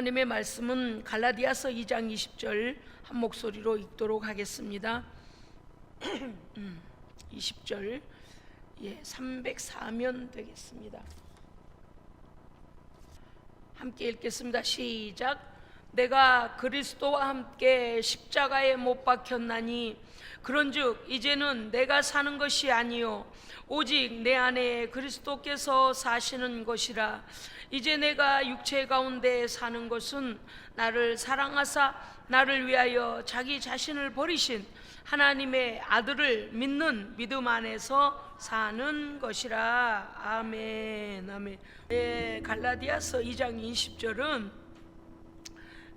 하나님의 말씀은 갈라디아서 2장 20절 한 목소리로 읽도록 하겠습니다. 20절 304면 되겠습니다. 함께 읽겠습니다. 시작. 내가 그리스도와 함께 십자가에 못 박혔나니 그런즉 이제는 내가 사는 것이 아니요 오직 내 안에 그리스도께서 사시는 것이라. 이제 내가 육체 가운데 사는 것은 나를 사랑하사 나를 위하여 자기 자신을 버리신 하나님의 아들을 믿는 믿음 안에서 사는 것이라. 아멘. 아멘. 갈라디아서 2장 20절은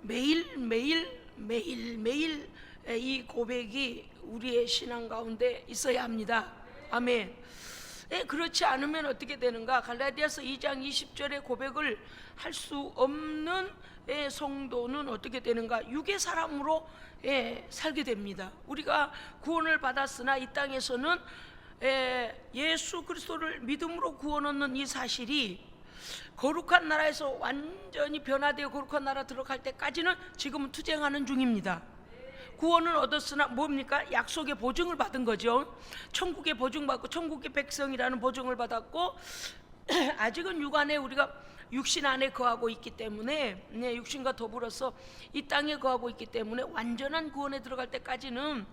매일 이 고백이 우리의 신앙 가운데 있어야 합니다. 아멘. 그렇지 않으면 어떻게 되는가? 갈라디아서 2장 20절의 고백을 할 수 없는 성도는 어떻게 되는가? 육의 사람으로 살게 됩니다. 우리가 구원을 받았으나 이 땅에서는 예수 그리스도를 믿음으로 구원 얻는 이 사실이 거룩한 나라에서 완전히 변화되어 거룩한 나라 들어갈 때까지는 지금은 투쟁하는 중입니다. 구원을 얻었으나 뭡니까? 약속의 보증을 받은 거죠. 천국의 보증받고 천국의 백성이라는 보증을 받았고 아직은 육안에 우리가 육신 안에 거하고 있기 때문에 육신과 더불어서 이 땅에 거하고 있기 때문에 완전한 구원에 들어갈 때까지는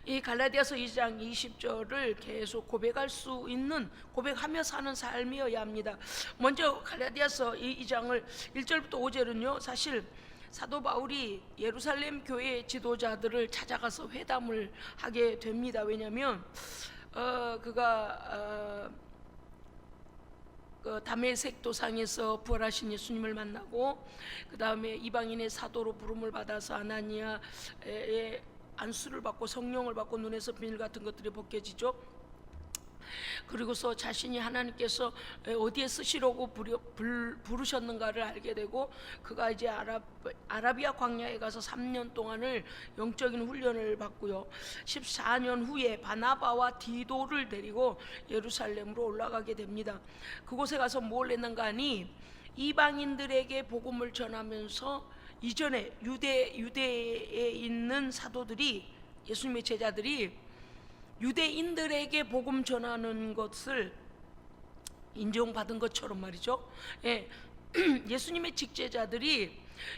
이 갈라디아서 2장 20절을 계속 고백할 수 있는, 고백하며 사는 삶이어야 합니다. 먼저 갈라디아서 2장을 1절부터 5절은요 사실 사도 바울이 예루살렘 교회 지도자들을 찾아가서 회담을 하게 됩니다. 왜냐하면 그가 다메섹 도상에서 부활하신 예수님을 만나고 그 다음에 이방인의 사도로 부름을 받아서 아나니아의 안수를 받고 성령을 받고 눈에서 비늘 같은 것들이 벗겨지죠. 그리고서 자신이 하나님께서 어디에 쓰시려고 부르셨는가를 알게 되고 그가 이제 아라비아 광야에 가서 3년 동안을 영적인 훈련을 받고요. 14년 후에 바나바와 디도를 데리고 예루살렘으로 올라가게 됩니다. 그곳에 가서 뭘 했는가 하니 이방인들에게 복음을 전하면서 이전에 유대에 있는 사도들이, 예수님의 제자들이 유대인들에게 복음 전하는 것을 인정받은 것처럼 말이죠. 예수님의 직제자들이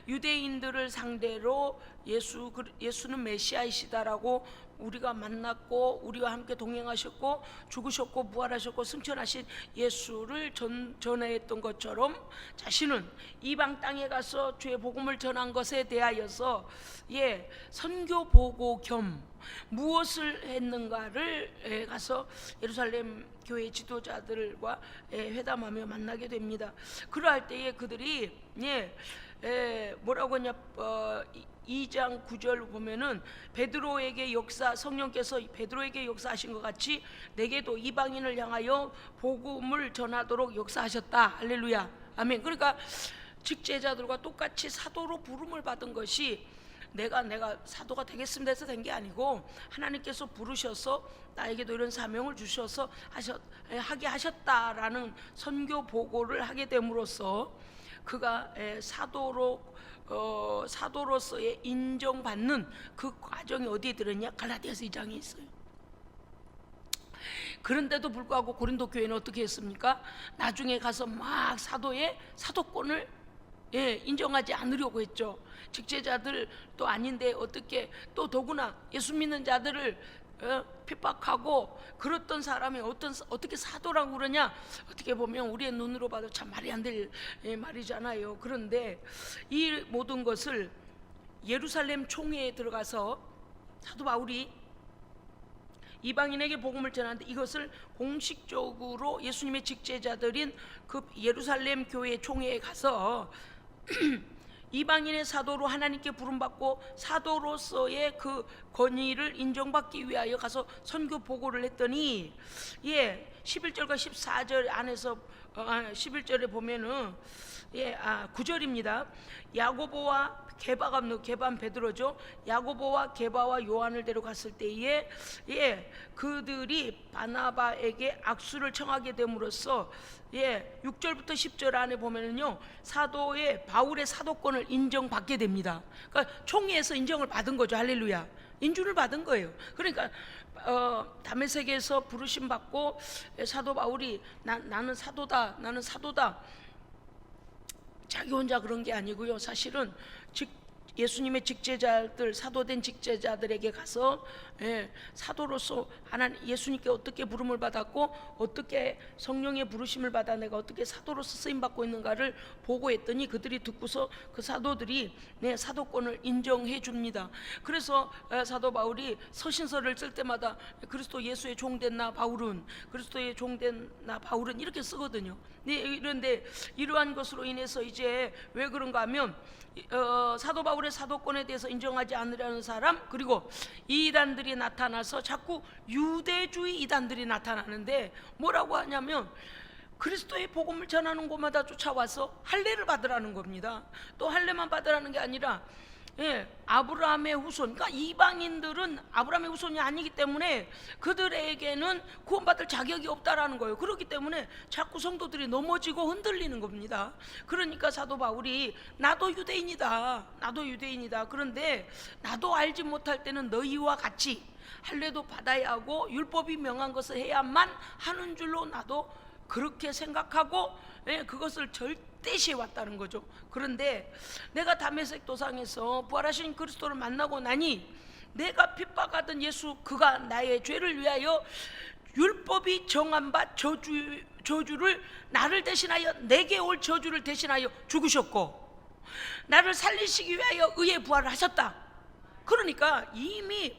유대인들을 상대로 예수는 메시아이시다라고 우리가 만났고 우리와 함께 동행하셨고 죽으셨고 부활하셨고 승천하신 예수를 전해했던 것처럼 자신은 이방 땅에 가서 주의 복음을 전한 것에 대하여서 선교 보고 겸 무엇을 했는가를 가서 예루살렘 교회 지도자들과 회담하며 만나게 됩니다. 그러할 때에 그들이 뭐라고 하냐, 2장 9절 보면은 베드로에게 성령께서 베드로에게 역사하신 것 같이 내게도 이방인을 향하여 복음을 전하도록 역사하셨다. 할렐루야. 아멘. 그러니까 직제자들과 똑같이 사도로 부름을 받은 것이 내가 사도가 되겠습니다 해서 된 게 아니고 하나님께서 부르셔서 나에게도 이런 사명을 주셔서 하게 하셨다라는 선교 보고를 하게 됨으로써 그가 사도로서의 인정받는 그 과정이 어디에 들었냐? 갈라디아서 2장에 있어요. 그런데도 불구하고 고린도 교회는 어떻게 했습니까? 나중에 가서 막 사도의 사도권을 인정하지 않으려고 했죠. 직제자들도 아닌데 어떻게 또 더구나 예수 믿는 자들을 핍박하고 그랬던 사람이 어떻게 사도라고 그러냐? 어떻게 보면 우리의 눈으로 봐도 참 말이 안 될 말이잖아요. 그런데 이 모든 것을 예루살렘 총회에 들어가서 사도 바울이 이방인에게 복음을 전하는데 이것을 공식적으로 예수님의 직제자들인 그 예루살렘 교회 총회에 가서 이방인의 사도로 하나님께 부름받고 사도로서의 그 권위를 인정받기 위하여 가서 선교 보고를 했더니 11절과 14절 안에서 11절에 보면은 9절입니다. 야고보와 게바는 베드로죠. 야고보와 게바와 요한을 데려갔을 때에 그들이 바나바에게 악수를 청하게 됨으로써 6절부터 10절 안에 보면은요, 바울의 사도권을 인정받게 됩니다. 그러니까 총회에서 인정을 받은 거죠. 할렐루야. 인준을 받은 거예요. 그러니까 다메섹에서 부르심 받고 사도 바울이 나는 사도다, 나는 사도다, 자기 혼자 그런 게 아니고요. 사실은 예수님의 직제자들, 사도된 직제자들에게 가서 사도로서 예수님께 어떻게 부름을 받았고 어떻게 성령의 부르심을 받아 내가 어떻게 사도로서 쓰임 받고 있는가를 보고했더니 그들이 듣고서 그 사도들이 내 사도권을 인정해 줍니다. 그래서 사도 바울이 서신서를 쓸 때마다 그리스도 예수의 종된 나 바울은, 그리스도의 종된 나 바울은 이렇게 쓰거든요. 그런데 이러한 것으로 인해서 이제 왜 그런가 하면 사도 바울의 사도권에 대해서 인정하지 않으려는 사람, 그리고 이단들이 나타나서 자꾸 유대주의 이단들이 나타나는데 뭐라고 하냐면 그리스도의 복음을 전하는 곳마다 쫓아와서 할례를 받으라는 겁니다. 또 할례만 받으라는 게 아니라 아브라함의 후손, 그러니까 이방인들은 아브라함의 후손이 아니기 때문에 그들에게는 구원받을 자격이 없다라는 거예요. 그렇기 때문에 자꾸 성도들이 넘어지고 흔들리는 겁니다. 그러니까 사도 바울이 나도 유대인이다. 그런데 나도 알지 못할 때는 너희와 같이 할례도 받아야 하고 율법이 명한 것을 해야만 하는 줄로 나도 그렇게 생각하고 그것을 절대시해 왔다는 거죠. 그런데 내가 다메섹 도상에서 부활하신 그리스도를 만나고 나니 내가 핍박하던 예수, 그가 나의 죄를 위하여 율법이 정한 바 저주를 나를 대신하여, 내게 올 저주를 대신하여 죽으셨고 나를 살리시기 위하여 의의 부활을 하셨다. 그러니까 이미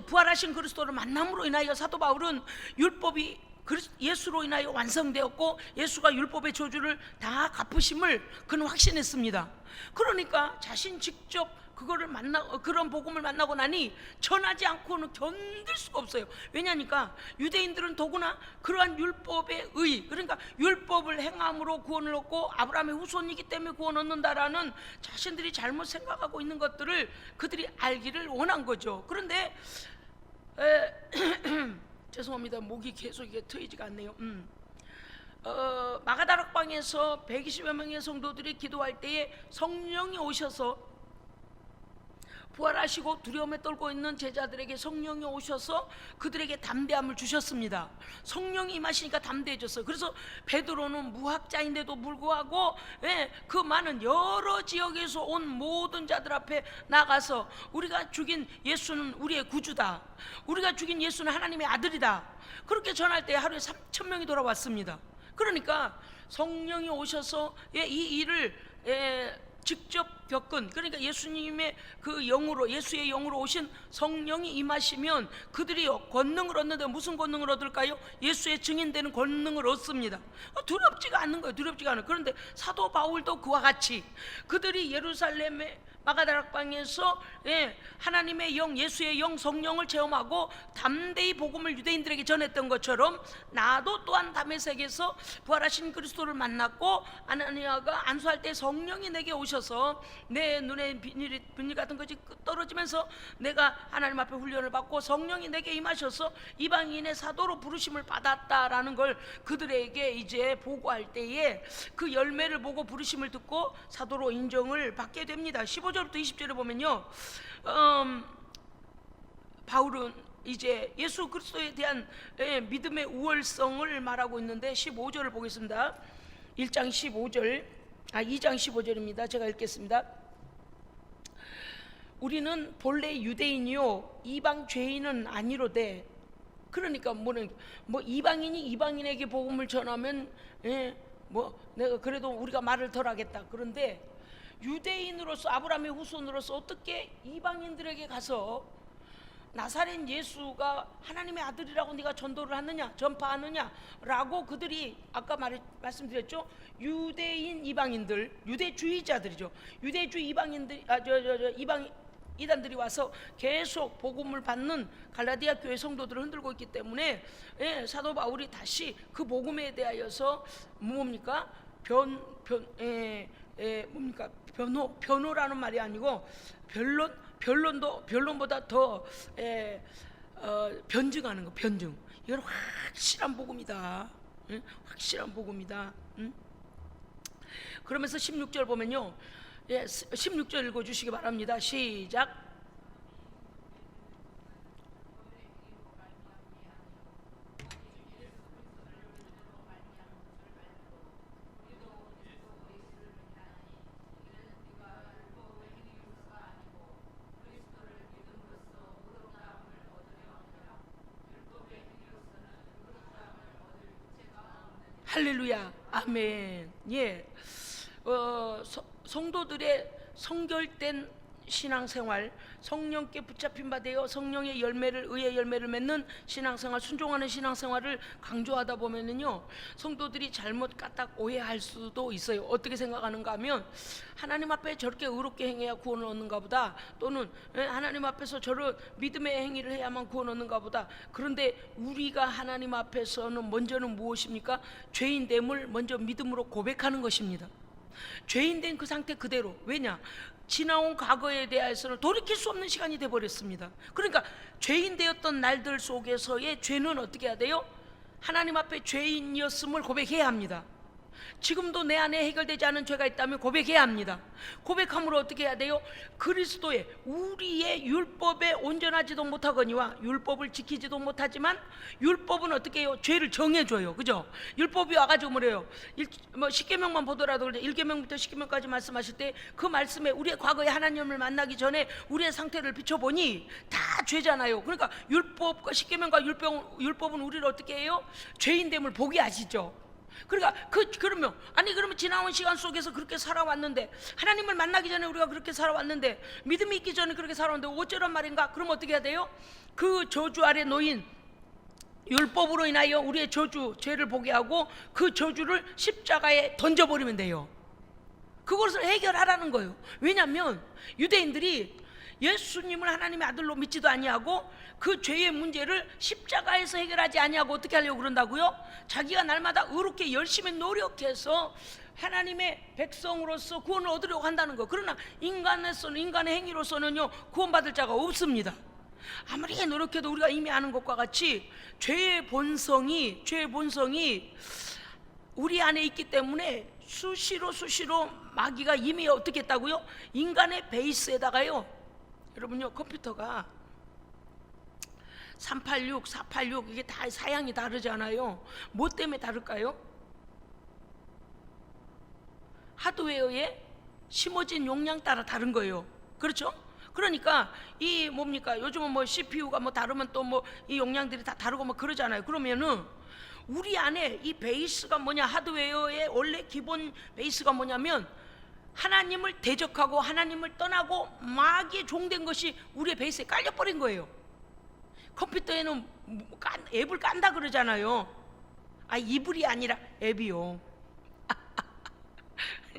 부활하신 그리스도를 만남으로 인하여 사도 바울은 율법이 예수로 인하여 완성되었고 예수가 율법의 저주를 다 갚으심을 그는 확신했습니다. 그러니까 자신 직접 그런 복음을 만나고 나니 전하지 않고는 견딜 수가 없어요. 왜냐니까 유대인들은 더구나 그러한 율법의 그러니까 율법을 행함으로 구원을 얻고 아브라함의 후손이기 때문에 구원 얻는다라는 자신들이 잘못 생각하고 있는 것들을 그들이 알기를 원한 거죠. 그런데 죄송합니다. 목이 계속 이게 트이지가 않네요. 마가다락방에서 120여 명의 성도들이 기도할 때에 성령이 오셔서 부활하시고 두려움에 떨고 있는 제자들에게 성령이 오셔서 그들에게 담대함을 주셨습니다. 성령이 임하시니까 담대해졌어요. 그래서 베드로는 무학자인데도 불구하고 그 많은 여러 지역에서 온 모든 자들 앞에 나가서 우리가 죽인 예수는 우리의 구주다, 우리가 죽인 예수는 하나님의 아들이다, 그렇게 전할 때 하루에 3,000명이 돌아왔습니다. 그러니까 성령이 오셔서 이 일을 직접 겪은, 그러니까 예수님의 그 영으로, 예수의 영으로 오신 성령이 임하시면 그들이 권능을 얻는데 무슨 권능을 얻을까요? 예수의 증인되는 권능을 얻습니다. 두렵지가 않는 거예요. 그런데 사도 바울도 그와 같이 그들이 예루살렘에 마가다락방에서 하나님의 영, 예수의 영, 성령을 체험하고 담대히 복음을 유대인들에게 전했던 것처럼 나도 또한 다메섹에서 부활하신 그리스도를 만났고 아나니아가 안수할 때 성령이 내게 오셔서 내 눈에 비닐 같은 것이 떨어지면서 내가 하나님 앞에 훈련을 받고 성령이 내게 임하셔서 이방인의 사도로 부르심을 받았다라는 걸 그들에게 이제 보고할 때에 그 열매를 보고 부르심을 듣고 사도로 인정을 받게 됩니다. 15절부터 20절에 보면요, 바울은 이제 예수 그리스도에 대한 믿음의 우월성을 말하고 있는데 15절을 보겠습니다. 2장 15절입니다. 제가 읽겠습니다. 우리는 본래 유대인이요 이방 죄인은 아니로되. 그러니까 뭐 이방인이 이방인에게 복음을 전하면 내가 그래도 우리가 말을 덜 하겠다. 그런데 유대인으로서, 아브라함의 후손으로서 어떻게 이방인들에게 가서 나사렛 예수가 하나님의 아들이라고 네가 전도를 하느냐, 전파하느냐라고 그들이 아까 말씀드렸죠. 유대인 이방인들, 유대주의자들이죠. 유대주의 이방인들, 이단들이 와서 계속 복음을 받는 갈라디아 교회 성도들을 흔들고 있기 때문에 사도 바울이 다시 그 복음에 대하여서 뭡니까? 변호라는 말이 아니고 변론보다 더 변증하는 거, 변증. 이건 확실한 복음이다. 확실한 복음이다. 그러면서 16절 보면요, 16절 읽어주시기 바랍니다. 시작. 할렐루야, 아멘. 예, 성도들의 성결된 신앙생활, 성령께 붙잡힌 바 되어 성령의 열매를, 의의 열매를 맺는 신앙생활, 순종하는 신앙생활을 강조하다 보면은요, 성도들이 잘못 까딱 오해할 수도 있어요. 어떻게 생각하는가 하면, 하나님 앞에 저렇게 의롭게 행해야 구원을 얻는가 보다, 또는 하나님 앞에서 저런 믿음의 행위를 해야만 구원 얻는가 보다. 그런데 우리가 하나님 앞에서는 먼저는 무엇입니까? 죄인됨을 먼저 믿음으로 고백하는 것입니다. 죄인된 그 상태 그대로. 왜냐? 지나온 과거에 대해서는 돌이킬 수 없는 시간이 되어버렸습니다. 그러니까 죄인 되었던 날들 속에서의 죄는 어떻게 해야 돼요? 하나님 앞에 죄인이었음을 고백해야 합니다. 지금도 내 안에 해결되지 않은 죄가 있다면 고백해야 합니다. 고백함으로 어떻게 해야 돼요? 그리스도의, 우리의 율법에 온전하지도 못하거니와 율법을 지키지도 못하지만, 율법은 어떻게 해요? 죄를 정해줘요. 그죠? 율법이 와가지고 뭐래요? 십계명만 보더라도 1계명부터 10계명까지 말씀하실 때 그 말씀에 우리의 과거에 하나님을 만나기 전에 우리의 상태를 비춰보니 다 죄잖아요. 그러니까 율법과 십계명과 율법은 우리를 어떻게 해요? 죄인됨을 보게 하시죠. 그러니까 그러면 지나온 시간 속에서 그렇게 살아왔는데, 하나님을 만나기 전에 우리가 그렇게 살아왔는데, 믿음이 있기 전에 그렇게 살아왔는데 어쩌란 말인가? 그럼 어떻게 해야 돼요? 그 저주 아래 놓인 율법으로 인하여 우리의 저주, 죄를 보게 하고 그 저주를 십자가에 던져버리면 돼요. 그것을 해결하라는 거예요. 왜냐하면 유대인들이 예수님을 하나님의 아들로 믿지도 아니하고 그 죄의 문제를 십자가에서 해결하지 아니하고 어떻게 하려고 그런다고요? 자기가 날마다 의롭게 열심히 노력해서 하나님의 백성으로서 구원을 얻으려고 한다는 거. 그러나 인간의 행위로서는요, 구원받을 자가 없습니다. 아무리 노력해도 우리가 이미 아는 것과 같이 죄의 본성이 우리 안에 있기 때문에 수시로 마귀가 이미 어떻게 했다고요? 인간의 베이스에다가요, 여러분요, 컴퓨터가 386, 486 이게 다 사양이 다르잖아요. 뭐 때문에 다를까요? 하드웨어에 심어진 용량 따라 다른 거예요. 그렇죠? 그러니까 이 뭡니까? 요즘은 뭐 CPU가 뭐 다르면 또 뭐 이 용량들이 다 다르고 뭐 그러잖아요. 그러면은 우리 안에 이 베이스가 뭐냐? 하드웨어의 원래 기본 베이스가 뭐냐면, 하나님을 대적하고 하나님을 떠나고 마귀의 종된 것이 우리의 베이스에 깔려버린 거예요. 컴퓨터에는 앱을 깐다 그러잖아요. 이불이 아니라 앱이요.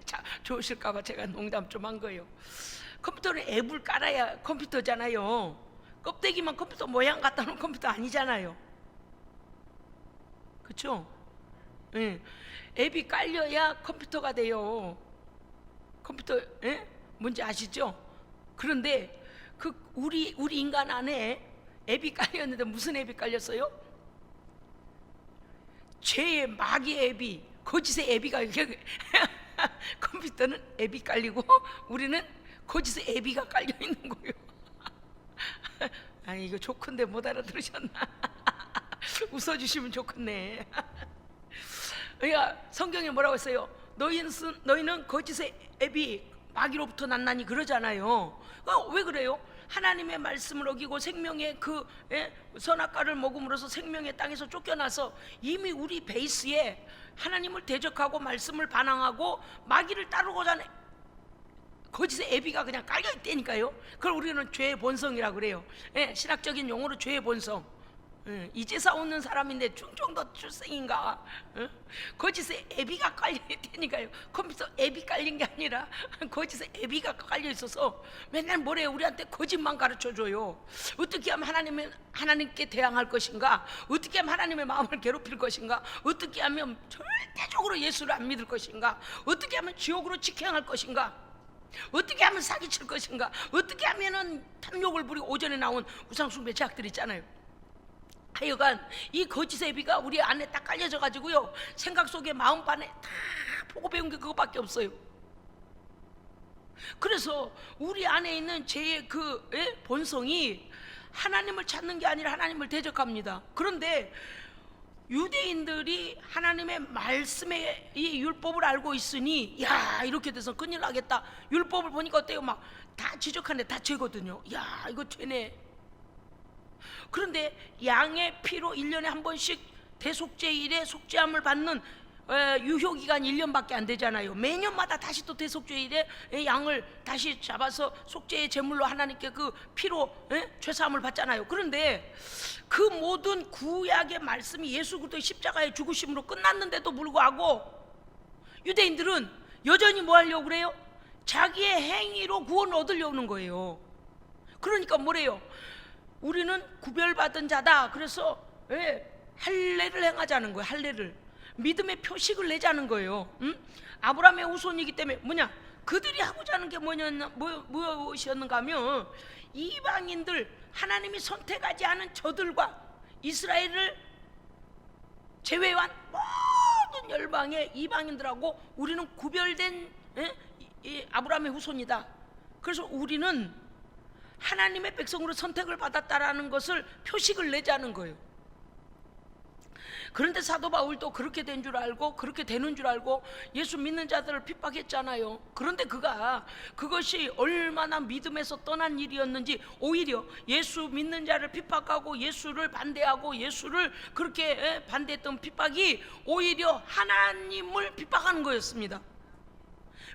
자, 좋으실까봐 제가 농담 좀 한 거예요. 컴퓨터는 앱을 깔아야 컴퓨터잖아요. 껍데기만 컴퓨터 모양 갖다 놓은 컴퓨터 아니잖아요. 그렇죠? 예. 앱이 깔려야 컴퓨터가 돼요. 컴퓨터, 뭔지 아시죠? 그런데 우리 인간 안에 앱이 깔렸는데 무슨 앱이 깔렸어요? 죄의 마귀의 앱이, 거짓의 앱이 깔려. 컴퓨터는 앱이 깔리고 우리는 거짓의 앱이가 깔려 있는 거예요. 이거 좋건데 못 알아들으셨나? 웃어주시면 좋겠네. 그러니까 성경에 뭐라고 했어요? 너희는 거짓의 앱이 마귀로부터 났나니 그러잖아요. 왜 그래요? 하나님의 말씀을 어기고 생명의 그 선악과를 먹음으로써 생명의 땅에서 쫓겨나서 이미 우리 베이스에 하나님을 대적하고 말씀을 반항하고 마귀를 따르고자 하는 거짓의 애비가 그냥 깔려 있다니까요. 그걸 우리는 죄의 본성이라고 그래요. 신학적인 용어로 죄의 본성. 이제 싸우는 사람인데 충청도 출생인가? 거짓에 애비가 깔려 있다니까요. 컴퓨터 앱이 깔린 게 아니라 거짓에 애비가 깔려 있어서 맨날 뭐래요? 우리한테 거짓만 가르쳐줘요. 어떻게 하면 하나님께 대항할 것인가? 어떻게 하면 하나님의 마음을 괴롭힐 것인가? 어떻게 하면 절대적으로 예수를 안 믿을 것인가? 어떻게 하면 지옥으로 직행할 것인가? 어떻게 하면 사기칠 것인가? 어떻게 하면은 탐욕을 부리고 오전에 나온 우상숭배 제약들 있잖아요. 하여간 이 거짓의 애비가 우리 안에 딱 깔려져 가지고요, 생각 속에 마음반에 다 보고 배운 게 그거밖에 없어요. 그래서 우리 안에 있는 죄의 그 본성이 하나님을 찾는 게 아니라 하나님을 대적합니다. 그런데 유대인들이 하나님의 말씀의 이 율법을 알고 있으니, 야, 이렇게 돼서 큰일 나겠다. 율법을 보니까 어때요? 막 다 지적하는데 다 죄거든요. 야, 이거 죄네. 그런데 양의 피로 1년에 한 번씩 대속죄일에 속죄함을 받는 유효기간 1년밖에 안 되잖아요. 매년마다 다시 또 대속죄일에 양을 다시 잡아서 속죄의 제물로 하나님께 그 피로 죄사함을 받잖아요. 그런데 그 모든 구약의 말씀이 예수 그리스도의 십자가의 죽으심으로 끝났는데도 불구하고 유대인들은 여전히 뭐 하려고 그래요? 자기의 행위로 구원을 얻으려는 거예요. 그러니까 뭐래요? 우리는 구별받은 자다. 그래서 할례를 행하자는 거예요. 할례를, 믿음의 표식을 내자는 거예요. 아브라함의 후손이기 때문에 뭐냐? 그들이 하고자 하는 게 무엇이었는가 하면 이방인들, 하나님이 선택하지 않은 저들과 이스라엘을 제외한 모든 열방의 이방인들하고 우리는 구별된 아브라함의 후손이다. 그래서 우리는 하나님의 백성으로 선택을 받았다라는 것을 표식을 내자는 거예요. 그런데 사도 바울도 그렇게 된 줄 알고, 그렇게 되는 줄 알고 예수 믿는 자들을 핍박했잖아요. 그런데 그것이 얼마나 믿음에서 떠난 일이었는지, 오히려 예수 믿는 자를 핍박하고 예수를 반대하고 예수를 그렇게 반대했던 핍박이 오히려 하나님을 핍박하는 거였습니다.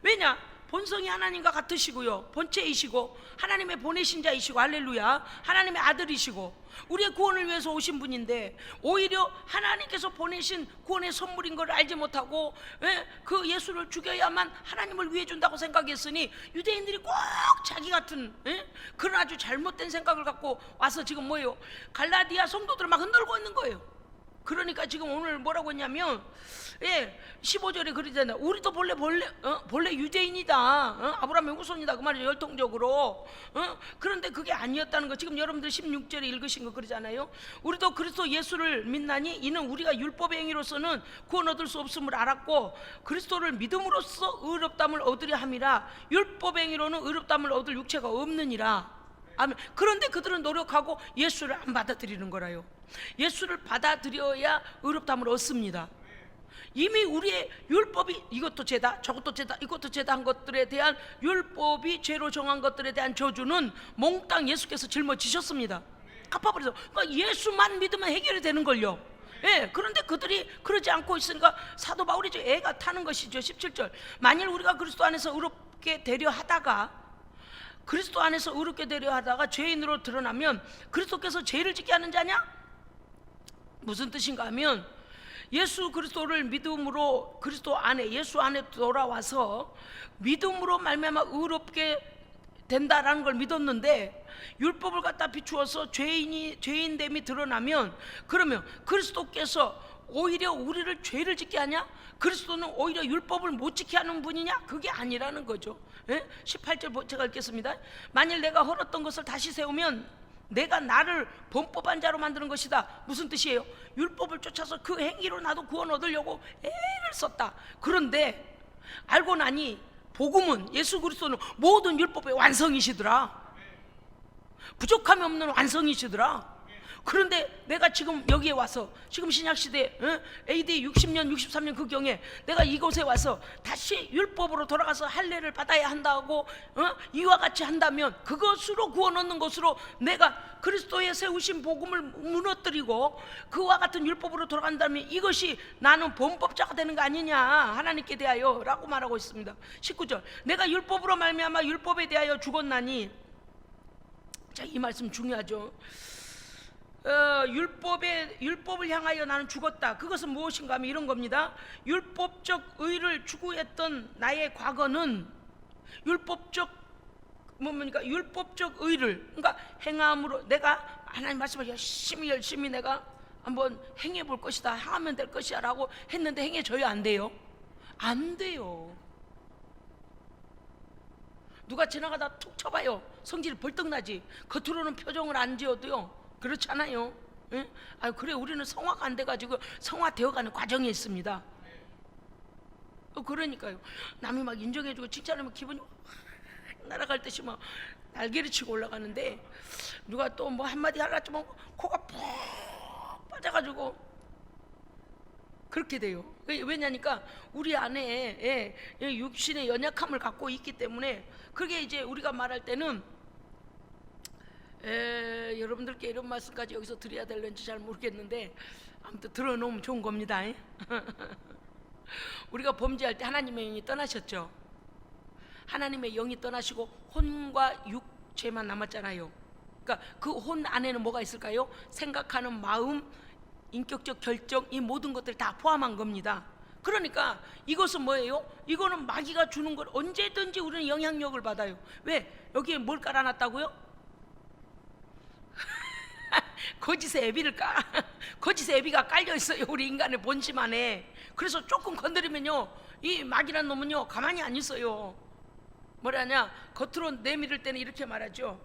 왜냐? 본성이 하나님과 같으시고요, 본체이시고 하나님의 보내신 자이시고, 할렐루야, 하나님의 아들이시고 우리의 구원을 위해서 오신 분인데, 오히려 하나님께서 보내신 구원의 선물인 걸 알지 못하고 그 예수를 죽여야만 하나님을 위해 준다고 생각했으니, 유대인들이 꼭 자기 같은 그런 아주 잘못된 생각을 갖고 와서 지금 뭐예요? 갈라디아 성도들을 막 흔들고 있는 거예요. 그러니까 지금 오늘 뭐라고 했냐면 15절에 그러잖아요. 우리도 본래 유대인이다, 아브라함의 후손이다, 그 말이죠, 열통적으로. 그런데 그게 아니었다는 거 지금 여러분들 16절에 읽으신 거 그러잖아요. 우리도 그리스도 예수를 믿나니 이는 우리가 율법의 행위로서는 구원 얻을 수 없음을 알았고 그리스도를 믿음으로써 의롭다함을 얻으려 함이라. 율법의 행위로는 의롭다함을 얻을 육체가 없느니라. 아멘. 그런데 그들은 노력하고 예수를 안 받아들이는 거라요. 예수를 받아들여야 의롭다함을 얻습니다. 이미 우리의 율법이 이것도 죄다, 저것도 죄다, 이것도 죄다 한 것들에 대한 율법이 죄로 정한 것들에 대한 저주는 몽땅 예수께서 짊어지셨습니다. 갚아버려서. 그러니까 예수만 믿으면 해결이 되는 걸요. 그런데 그들이 그러지 않고 있으니까 사도 바울이 애가 타는 것이죠. 17절, 만일 우리가 그리스도 안에서 의롭게 되려 하다가, 그리스도 안에서 의롭게 되려 하다가 죄인으로 드러나면 그리스도께서 죄를 짓게 하는 자냐? 무슨 뜻인가 하면, 예수 그리스도를 믿음으로 그리스도 안에, 예수 안에 돌아와서 믿음으로 말미암아 의롭게 된다라는 걸 믿었는데, 율법을 갖다 비추어서 죄인됨이 드러나면, 그러면 그리스도께서 오히려 우리를 죄를 짓게 하냐? 그리스도는 오히려 율법을 못 지게 하는 분이냐? 그게 아니라는 거죠. 18절 제가 읽겠습니다. 만일 내가 헐었던 것을 다시 세우면 내가 나를 범법한 자로 만드는 것이다. 무슨 뜻이에요? 율법을 쫓아서 그 행위로 나도 구원 얻으려고 애를 썼다. 그런데 알고 나니 복음은, 예수 그리스도는 모든 율법의 완성이시더라. 부족함이 없는 완성이시더라. 그런데 내가 지금 여기에 와서, 지금 신약시대 AD 60년 63년 그 경에 내가 이곳에 와서 다시 율법으로 돌아가서 할례를 받아야 한다고 이와 같이 한다면, 그것으로 구원 얻는 것으로 내가 그리스도의 세우신 복음을 무너뜨리고 그와 같은 율법으로 돌아간다면 이것이 나는 범법자가 되는 거 아니냐, 하나님께 대하여 라고 말하고 있습니다. 19절, 내가 율법으로 말미암아 율법에 대하여 죽었나니. 자, 이 말씀 중요하죠. 율법을 향하여 나는 죽었다. 그것은 무엇인가 하면 이런 겁니다. 율법적 의를 추구했던 나의 과거는 율법적 의를, 그러니까 행함으로 내가 하나님 말씀을 열심히 내가 한번 행해 볼 것이다, 행하면 될 것이야 라고 했는데 행해져야 안 돼요? 안 돼요. 누가 지나가다 툭 쳐봐요, 성질이 벌떡 나지. 겉으로는 표정을 안 지어도요, 그렇잖아요. 예? 그래, 우리는 성화가 안 돼가지고 성화되어가는 과정에 있습니다. 그러니까요, 남이 막 인정해주고 칭찬하면 기분이 날아갈 듯이 막 날개를 치고 올라가는데, 누가 또 뭐 한마디 하려고 하면 코가 푹 빠져가지고 그렇게 돼요. 왜냐니까 우리 안에 육신의 연약함을 갖고 있기 때문에. 그게 이제 우리가 말할 때는 여러분들께 이런 말씀까지 여기서 드려야 될는지 잘 모르겠는데, 아무튼 들어놓으면 좋은 겁니다. 우리가 범죄할 때 하나님의 영이 떠나셨죠. 하나님의 영이 떠나시고 혼과 육체만 남았잖아요. 그러니까 그 혼 안에는 뭐가 있을까요? 생각하는 마음, 인격적 결정, 이 모든 것들 다 포함한 겁니다. 그러니까 이것은 뭐예요? 이거는 마귀가 주는 걸 언제든지 우리는 영향력을 받아요. 왜? 여기에 뭘 깔아놨다고요? 거짓의 애비가 깔려 있어요, 우리 인간의 본심 안에. 그래서 조금 건드리면요, 이 마귀란 놈은요 가만히 안 있어요. 뭐라냐, 겉으로 내밀을 때는 이렇게 말하죠.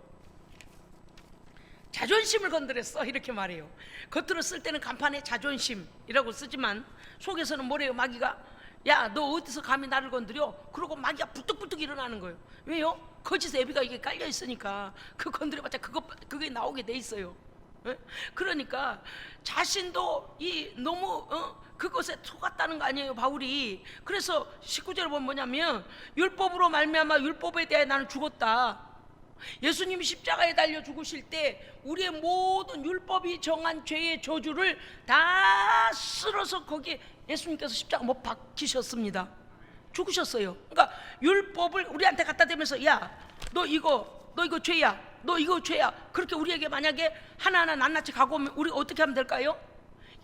자존심을 건드렸어, 이렇게 말해요. 겉으로 쓸 때는 간판에 자존심이라고 쓰지만 속에서는 뭐래요? 마귀가, 야, 너 어디서 감히 나를 건드려? 그러고 마귀가 부뚝부뚝 일어나는 거예요. 왜요? 거짓의 애비가 이게 깔려 있으니까 그 건드려봤자 그게 나오게 돼 있어요. 예? 그러니까 자신도 너무 그것에 속았다는 거 아니에요, 바울이. 그래서 19절 보면 뭐냐면, 율법으로 말미암아 율법에 대해 나는 죽었다. 예수님이 십자가에 달려 죽으실 때 우리의 모든 율법이 정한 죄의 저주를 다 쓸어서 거기에 예수님께서 십자가 못 박히셨습니다. 죽으셨어요. 그러니까 율법을 우리한테 갖다 대면서, 야, 너 이거 죄야, 너 이거 죄야, 그렇게 우리에게 만약에 하나하나 낱낱이 가고 오면 우리 어떻게 하면 될까요?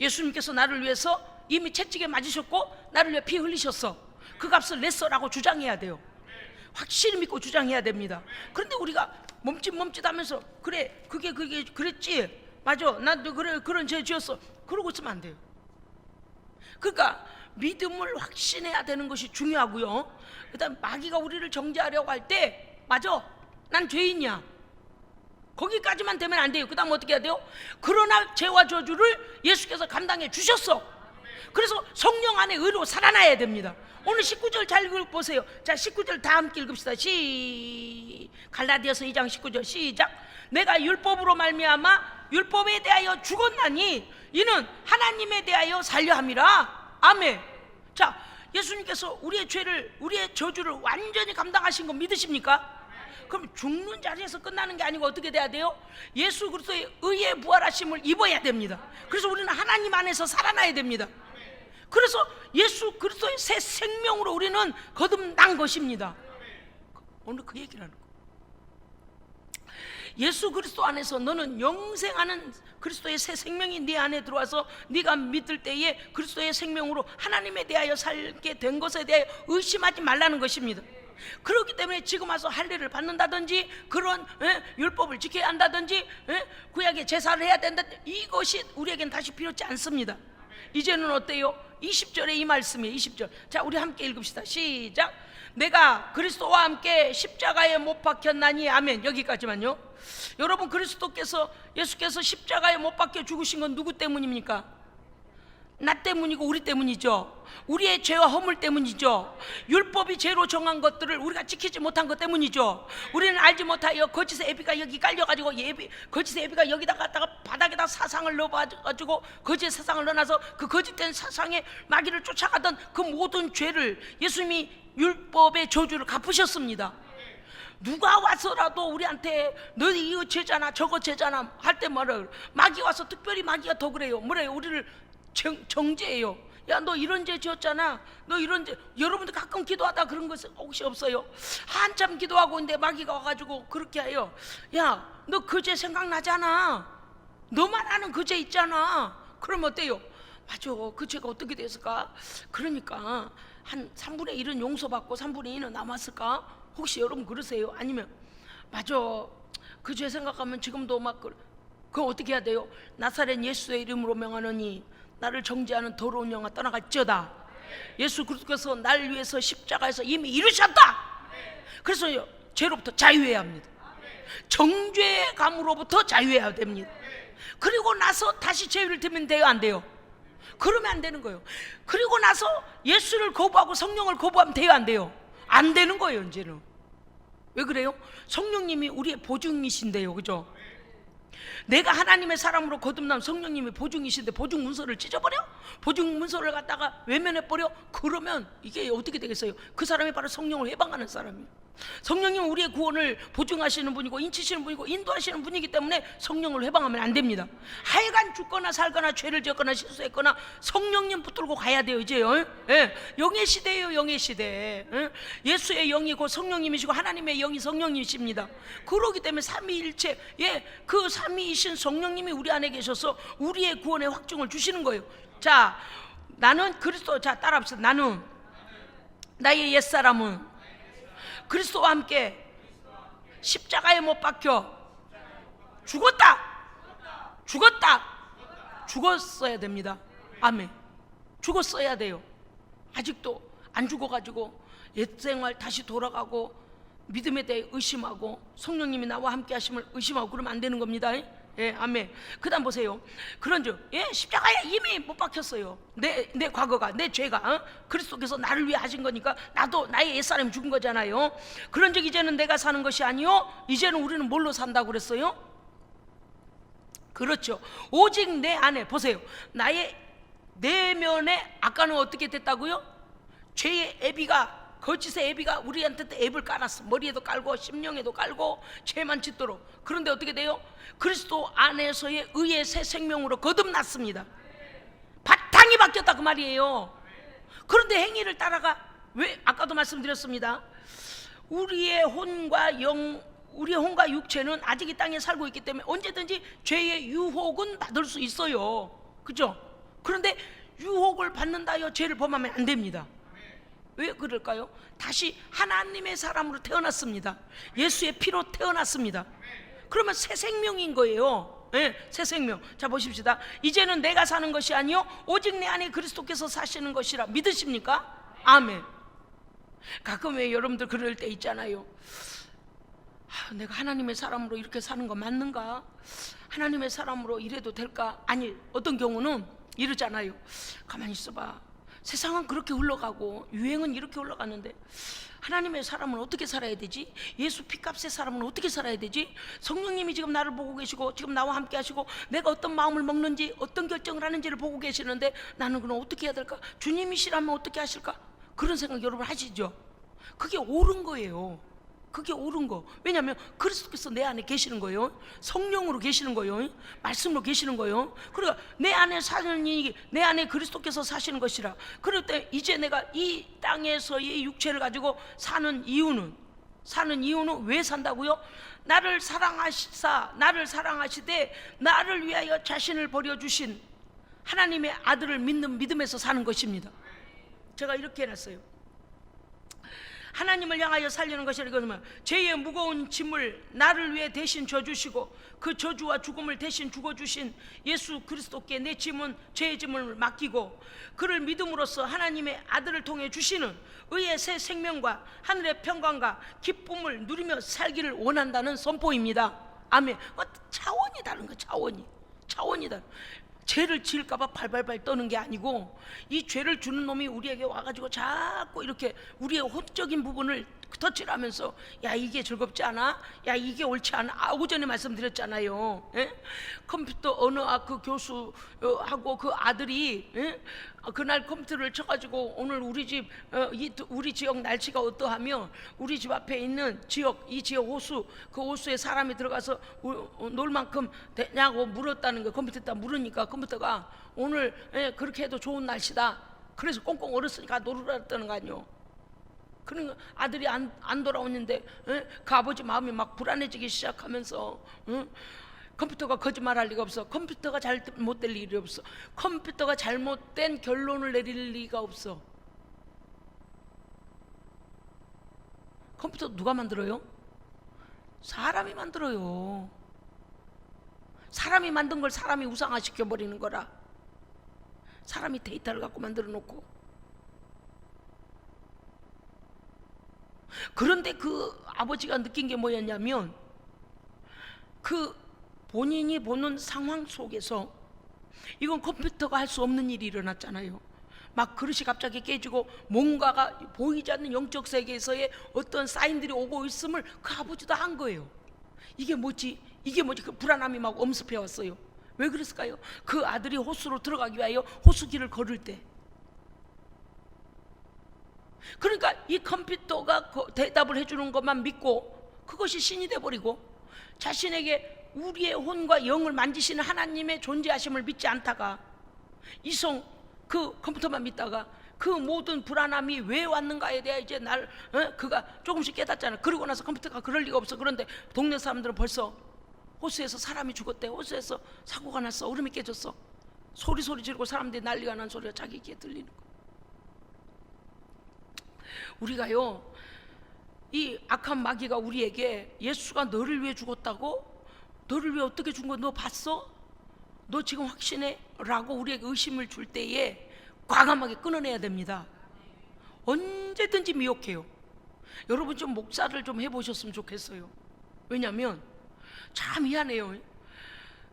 예수님께서 나를 위해서 이미 채찍에 맞으셨고 나를 위해 피 흘리셨어, 그 값을 냈어라고 주장해야 돼요. 확실히 믿고 주장해야 됩니다. 그런데 우리가 멈칫멈칫하면서, 그래, 그게 그랬지, 맞아, 나도 그런 죄 지었어, 그러고 있으면 안 돼요. 그러니까 믿음을 확신해야 되는 것이 중요하고요. 그다음 마귀가 우리를 정죄하려고 할 때, 맞아, 난 죄인이야, 거기까지만 되면 안 돼요. 그 다음 어떻게 해야 돼요? 그러나 죄와 저주를 예수께서 감당해 주셨어. 그래서 성령 안에 의로 살아나야 됩니다. 오늘 19절 잘 읽어보세요. 자, 19절 다 함께 읽읍시다. 갈라디아서 2장 19절 시작. 내가 율법으로 말미암아 율법에 대하여 죽었나니 이는 하나님에 대하여 살려 함이라. 아멘. 자, 예수님께서 우리의 죄를, 우리의 저주를 완전히 감당하신 거 믿으십니까? 그럼 죽는 자리에서 끝나는 게 아니고 어떻게 돼야 돼요? 예수 그리스도의 의의 부활하심을 입어야 됩니다. 그래서 우리는 하나님 안에서 살아나야 됩니다. 그래서 예수 그리스도의 새 생명으로 우리는 거듭난 것입니다. 오늘 그 얘기를 하는 거예요. 예수 그리스도 안에서 너는 영생하는 그리스도의 새 생명이 네 안에 들어와서 네가 믿을 때에 그리스도의 생명으로 하나님에 대하여 살게 된 것에 대해 의심하지 말라는 것입니다. 그렇기 때문에 지금 와서 할례를 받는다든지 그런 율법을 지켜야 한다든지 구약의 제사를 해야 된다, 이것이 우리에겐 다시 필요치 않습니다. 이제는 어때요? 20절에 이 말씀이에요. 20절. 자, 우리 함께 읽읍시다. 시작. 내가 그리스도와 함께 십자가에 못 박혔나니. 아멘. 여기까지만요. 여러분, 예수께서 십자가에 못 박혀 죽으신 건 누구 때문입니까? 나 때문이고 우리 때문이죠. 우리의 죄와 허물 때문이죠. 율법이 죄로 정한 것들을 우리가 지키지 못한 것 때문이죠. 우리는 알지 못하여 거짓의 애비가 여기 깔려가지고 거짓의 애비가 여기다 갖다가 바닥에다 사상을 넣어가지고 거짓의 사상을 넣어놔서 그 거짓된 사상에 마귀를 쫓아가던 그 모든 죄를 예수님이 율법의 저주를 갚으셨습니다. 누가 와서라도 우리한테 너희 이거 죄잖아 저거 죄잖아 할 때 말을, 마귀 와서 특별히 마귀가 더 그래요. 뭐래요? 우리를 정죄해요. 야, 너 이런 죄 지었잖아, 너 이런 죄. 여러분들 가끔 기도하다 그런 거 혹시 없어요? 한참 기도하고 있는데 마귀가 와가지고 그렇게 해요. 야, 너 그 죄 생각나잖아, 너만 아는 그 죄 있잖아. 그럼 어때요? 맞아, 그 죄가 어떻게 됐을까? 그러니까 한 3분의 1은 용서받고 3분의 2는 남았을까? 혹시 여러분 그러세요? 아니면 맞아, 그 죄 생각하면 지금도 막 그거 어떻게 해야 돼요? 나사렛 예수의 이름으로 명하노니 나를 정죄하는 더러운 영아 떠나갈지어다. 예수 그리스도께서 날 위해서 십자가에서 이미 이루셨다. 그래서 죄로부터 자유해야 합니다. 정죄감으로부터 자유해야 됩니다. 그리고 나서 다시 죄를 들면 돼요, 안 돼요? 그러면 안 되는 거예요. 그리고 나서 예수를 거부하고 성령을 거부하면 돼요, 안 돼요? 안 되는 거예요. 이제는 왜 그래요? 성령님이 우리의 보증이신데요, 그죠? 내가 하나님의 사람으로 거듭난 성령님이 보증이신데 보증 문서를 찢어버려? 보증 문서를 갖다가 외면해버려? 그러면 이게 어떻게 되겠어요? 그 사람이 바로 성령을 해방하는 사람이에요. 성령님은 우리의 구원을 보증하시는 분이고 인치시는 분이고 인도하시는 분이기 때문에 성령을 해방하면 안 됩니다. 하여간 죽거나 살거나 죄를 지었거나 실수했거나 성령님 붙들고 가야 돼요. 이제요. 예. 영의 시대예요. 영의 시대. 예. 예수의 영이 곧 성령님이시고 하나님의 영이 성령님이십니다. 그러기 때문에 삼위일체, 그 삼위이신 성령님이 우리 안에 계셔서 우리의 구원의 확증을 주시는 거예요. 자, 나는 그리스도, 자 따라합시다. 나는 나의 옛사람은 그리스도와 함께 십자가에 못 박혀 죽었어야 됩니다. 아멘. 죽었어야 돼요. 아직도 안 죽어가지고 옛생활 다시 돌아가고 믿음에 대해 의심하고 성령님이 나와 함께 하심을 의심하고 그러면 안 되는 겁니다. 예, 아멘. 그 다음 보세요. 그런즉 십자가에 이미 못 박혔어요. 내 과거가, 내 죄가 그리스도께서 나를 위해 하신 거니까 나도 나의 옛사람이 죽은 거잖아요. 그런즉 이제는 내가 사는 것이 아니요 이제는 우리는 뭘로 산다고 그랬어요? 그렇죠. 오직 내 안에, 보세요, 나의 내면에 아까는 어떻게 됐다고요? 죄의 애비가, 거짓의 애비가 우리한테 앱을 깔았어. 머리에도 깔고 심령에도 깔고 죄만 짓도록. 그런데 어떻게 돼요? 그리스도 안에서의 의의 새 생명으로 거듭났습니다. 바탕이 바뀌었다 그 말이에요. 그런데 행위를 따라가, 왜? 아까도 말씀드렸습니다. 우리의 혼과 육체는 아직 이 땅에 살고 있기 때문에 언제든지 죄의 유혹은 받을 수 있어요. 그죠? 그런데 유혹을 받는다 하여 죄를 범하면 안 됩니다. 왜 그럴까요? 다시 하나님의 사람으로 태어났습니다. 예수의 피로 태어났습니다. 그러면 새 생명인 거예요. 새 생명. 자 보십시다. 이제는 내가 사는 것이 아니요 오직 내 안에 그리스도께서 사시는 것이라. 믿으십니까? 아멘. 가끔 왜 여러분들 그럴 때 있잖아요. 내가 하나님의 사람으로 이렇게 사는 거 맞는가? 하나님의 사람으로 이래도 될까? 아니, 어떤 경우는 이러잖아요. 가만히 있어봐. 세상은 그렇게 흘러가고 유행은 이렇게 흘러가는데 하나님의 사람은 어떻게 살아야 되지? 예수 피값의 사람은 어떻게 살아야 되지? 성령님이 지금 나를 보고 계시고 지금 나와 함께 하시고 내가 어떤 마음을 먹는지 어떤 결정을 하는지를 보고 계시는데 나는 그럼 어떻게 해야 될까? 주님이시라면 어떻게 하실까? 그런 생각 여러분 하시죠? 그게 옳은 거예요. 그게 옳은 거. 왜냐하면 그리스도께서 내 안에 계시는 거예요. 성령으로 계시는 거예요. 말씀으로 계시는 거예요. 그러니까 내 안에 사는 이, 내 안에 그리스도께서 사시는 것이라. 그럴 때 이제 내가 이 땅에서의 육체를 가지고 사는 이유는 왜 산다고요? 나를 사랑하시되 나를 위하여 자신을 버려주신 하나님의 아들을 믿는 믿음에서 사는 것입니다. 제가 이렇게 해놨어요. 하나님을 향하여 살려는 것이라. 이거는 죄의 무거운 짐을 나를 위해 대신 져주시고 그 저주와 죽음을 대신 죽어주신 예수 그리스도께 내 짐은, 죄의 짐을 맡기고 그를 믿음으로써 하나님의 아들을 통해 주시는 의의 새 생명과 하늘의 평강과 기쁨을 누리며 살기를 원한다는 선포입니다. 아멘. 차원이 다른 거. 차원이 다른. 죄를 지을까봐 발발발 떠는 게 아니고 이 죄를 주는 놈이 우리에게 와가지고 자꾸 이렇게 우리의 혼적인 부분을 터치를 하면서 야 이게 즐겁지 않아? 야 이게 옳지 않아? 오전에 말씀드렸잖아요. 컴퓨터 언어학 그 교수하고 그 아들이 그날 컴퓨터를 쳐가지고 오늘 우리 지역 날씨가 어떠하며 우리 집 앞에 있는 이 지역 호수, 그 호수에 사람이 들어가서 놀 만큼 되냐고 물었다는 거. 컴퓨터에다 물으니까 컴퓨터가 오늘 그렇게 해도 좋은 날씨다. 그래서 꽁꽁 얼었으니까 놀으라는 거 아니요. 그러니까 아들이 안 돌아오는데 그 아버지 마음이 막 불안해지기 시작하면서 컴퓨터가 거짓말할 리가 없어. 컴퓨터가 잘못될 일이 없어. 컴퓨터가 잘못된 결론을 내릴 리가 없어. 컴퓨터 누가 만들어요? 사람이 만들어요. 사람이 만든 걸 사람이 우상화시켜 버리는 거라. 사람이 데이터를 갖고 만들어 놓고. 그런데 그 아버지가 느낀 게 뭐였냐면, 그 본인이 보는 상황 속에서 이건 컴퓨터가 할 수 없는 일이 일어났잖아요. 막 그릇이 갑자기 깨지고 뭔가가 보이지 않는 영적 세계에서의 어떤 사인들이 오고 있음을 그 아버지도 한 거예요. 이게 뭐지? 이게 뭐지? 그 불안함이 막 엄습해 왔어요. 왜 그랬을까요? 그 아들이 호수로 들어가기 위하여 호수길을 걸을 때. 그러니까 이 컴퓨터가 대답을 해주는 것만 믿고 그것이 신이 돼버리고, 자신에게 우리의 혼과 영을 만지시는 하나님의 존재하심을 믿지 않다가, 이성 그 컴퓨터만 믿다가 그 모든 불안함이 왜 왔는가에 대해 이제 그가 조금씩 깨닫잖아. 그러고 나서 컴퓨터가 그럴 리가 없어. 그런데 동네 사람들은 벌써 호수에서 사람이 죽었대, 호수에서 사고가 났어, 얼음이 깨졌어, 소리 지르고 사람들이 난리가 난 소리가 자기 귀에 들리는 거. 우리가요, 이 악한 마귀가 우리에게 예수가 너를 위해 죽었다고? 너를 위해 어떻게 죽은 거 너 봤어? 너 지금 확신해? 라고 우리에게 의심을 줄 때에 과감하게 끊어내야 됩니다. 언제든지 미혹해요. 여러분 좀 목사를 좀 해보셨으면 좋겠어요. 왜냐하면 참 미안해요.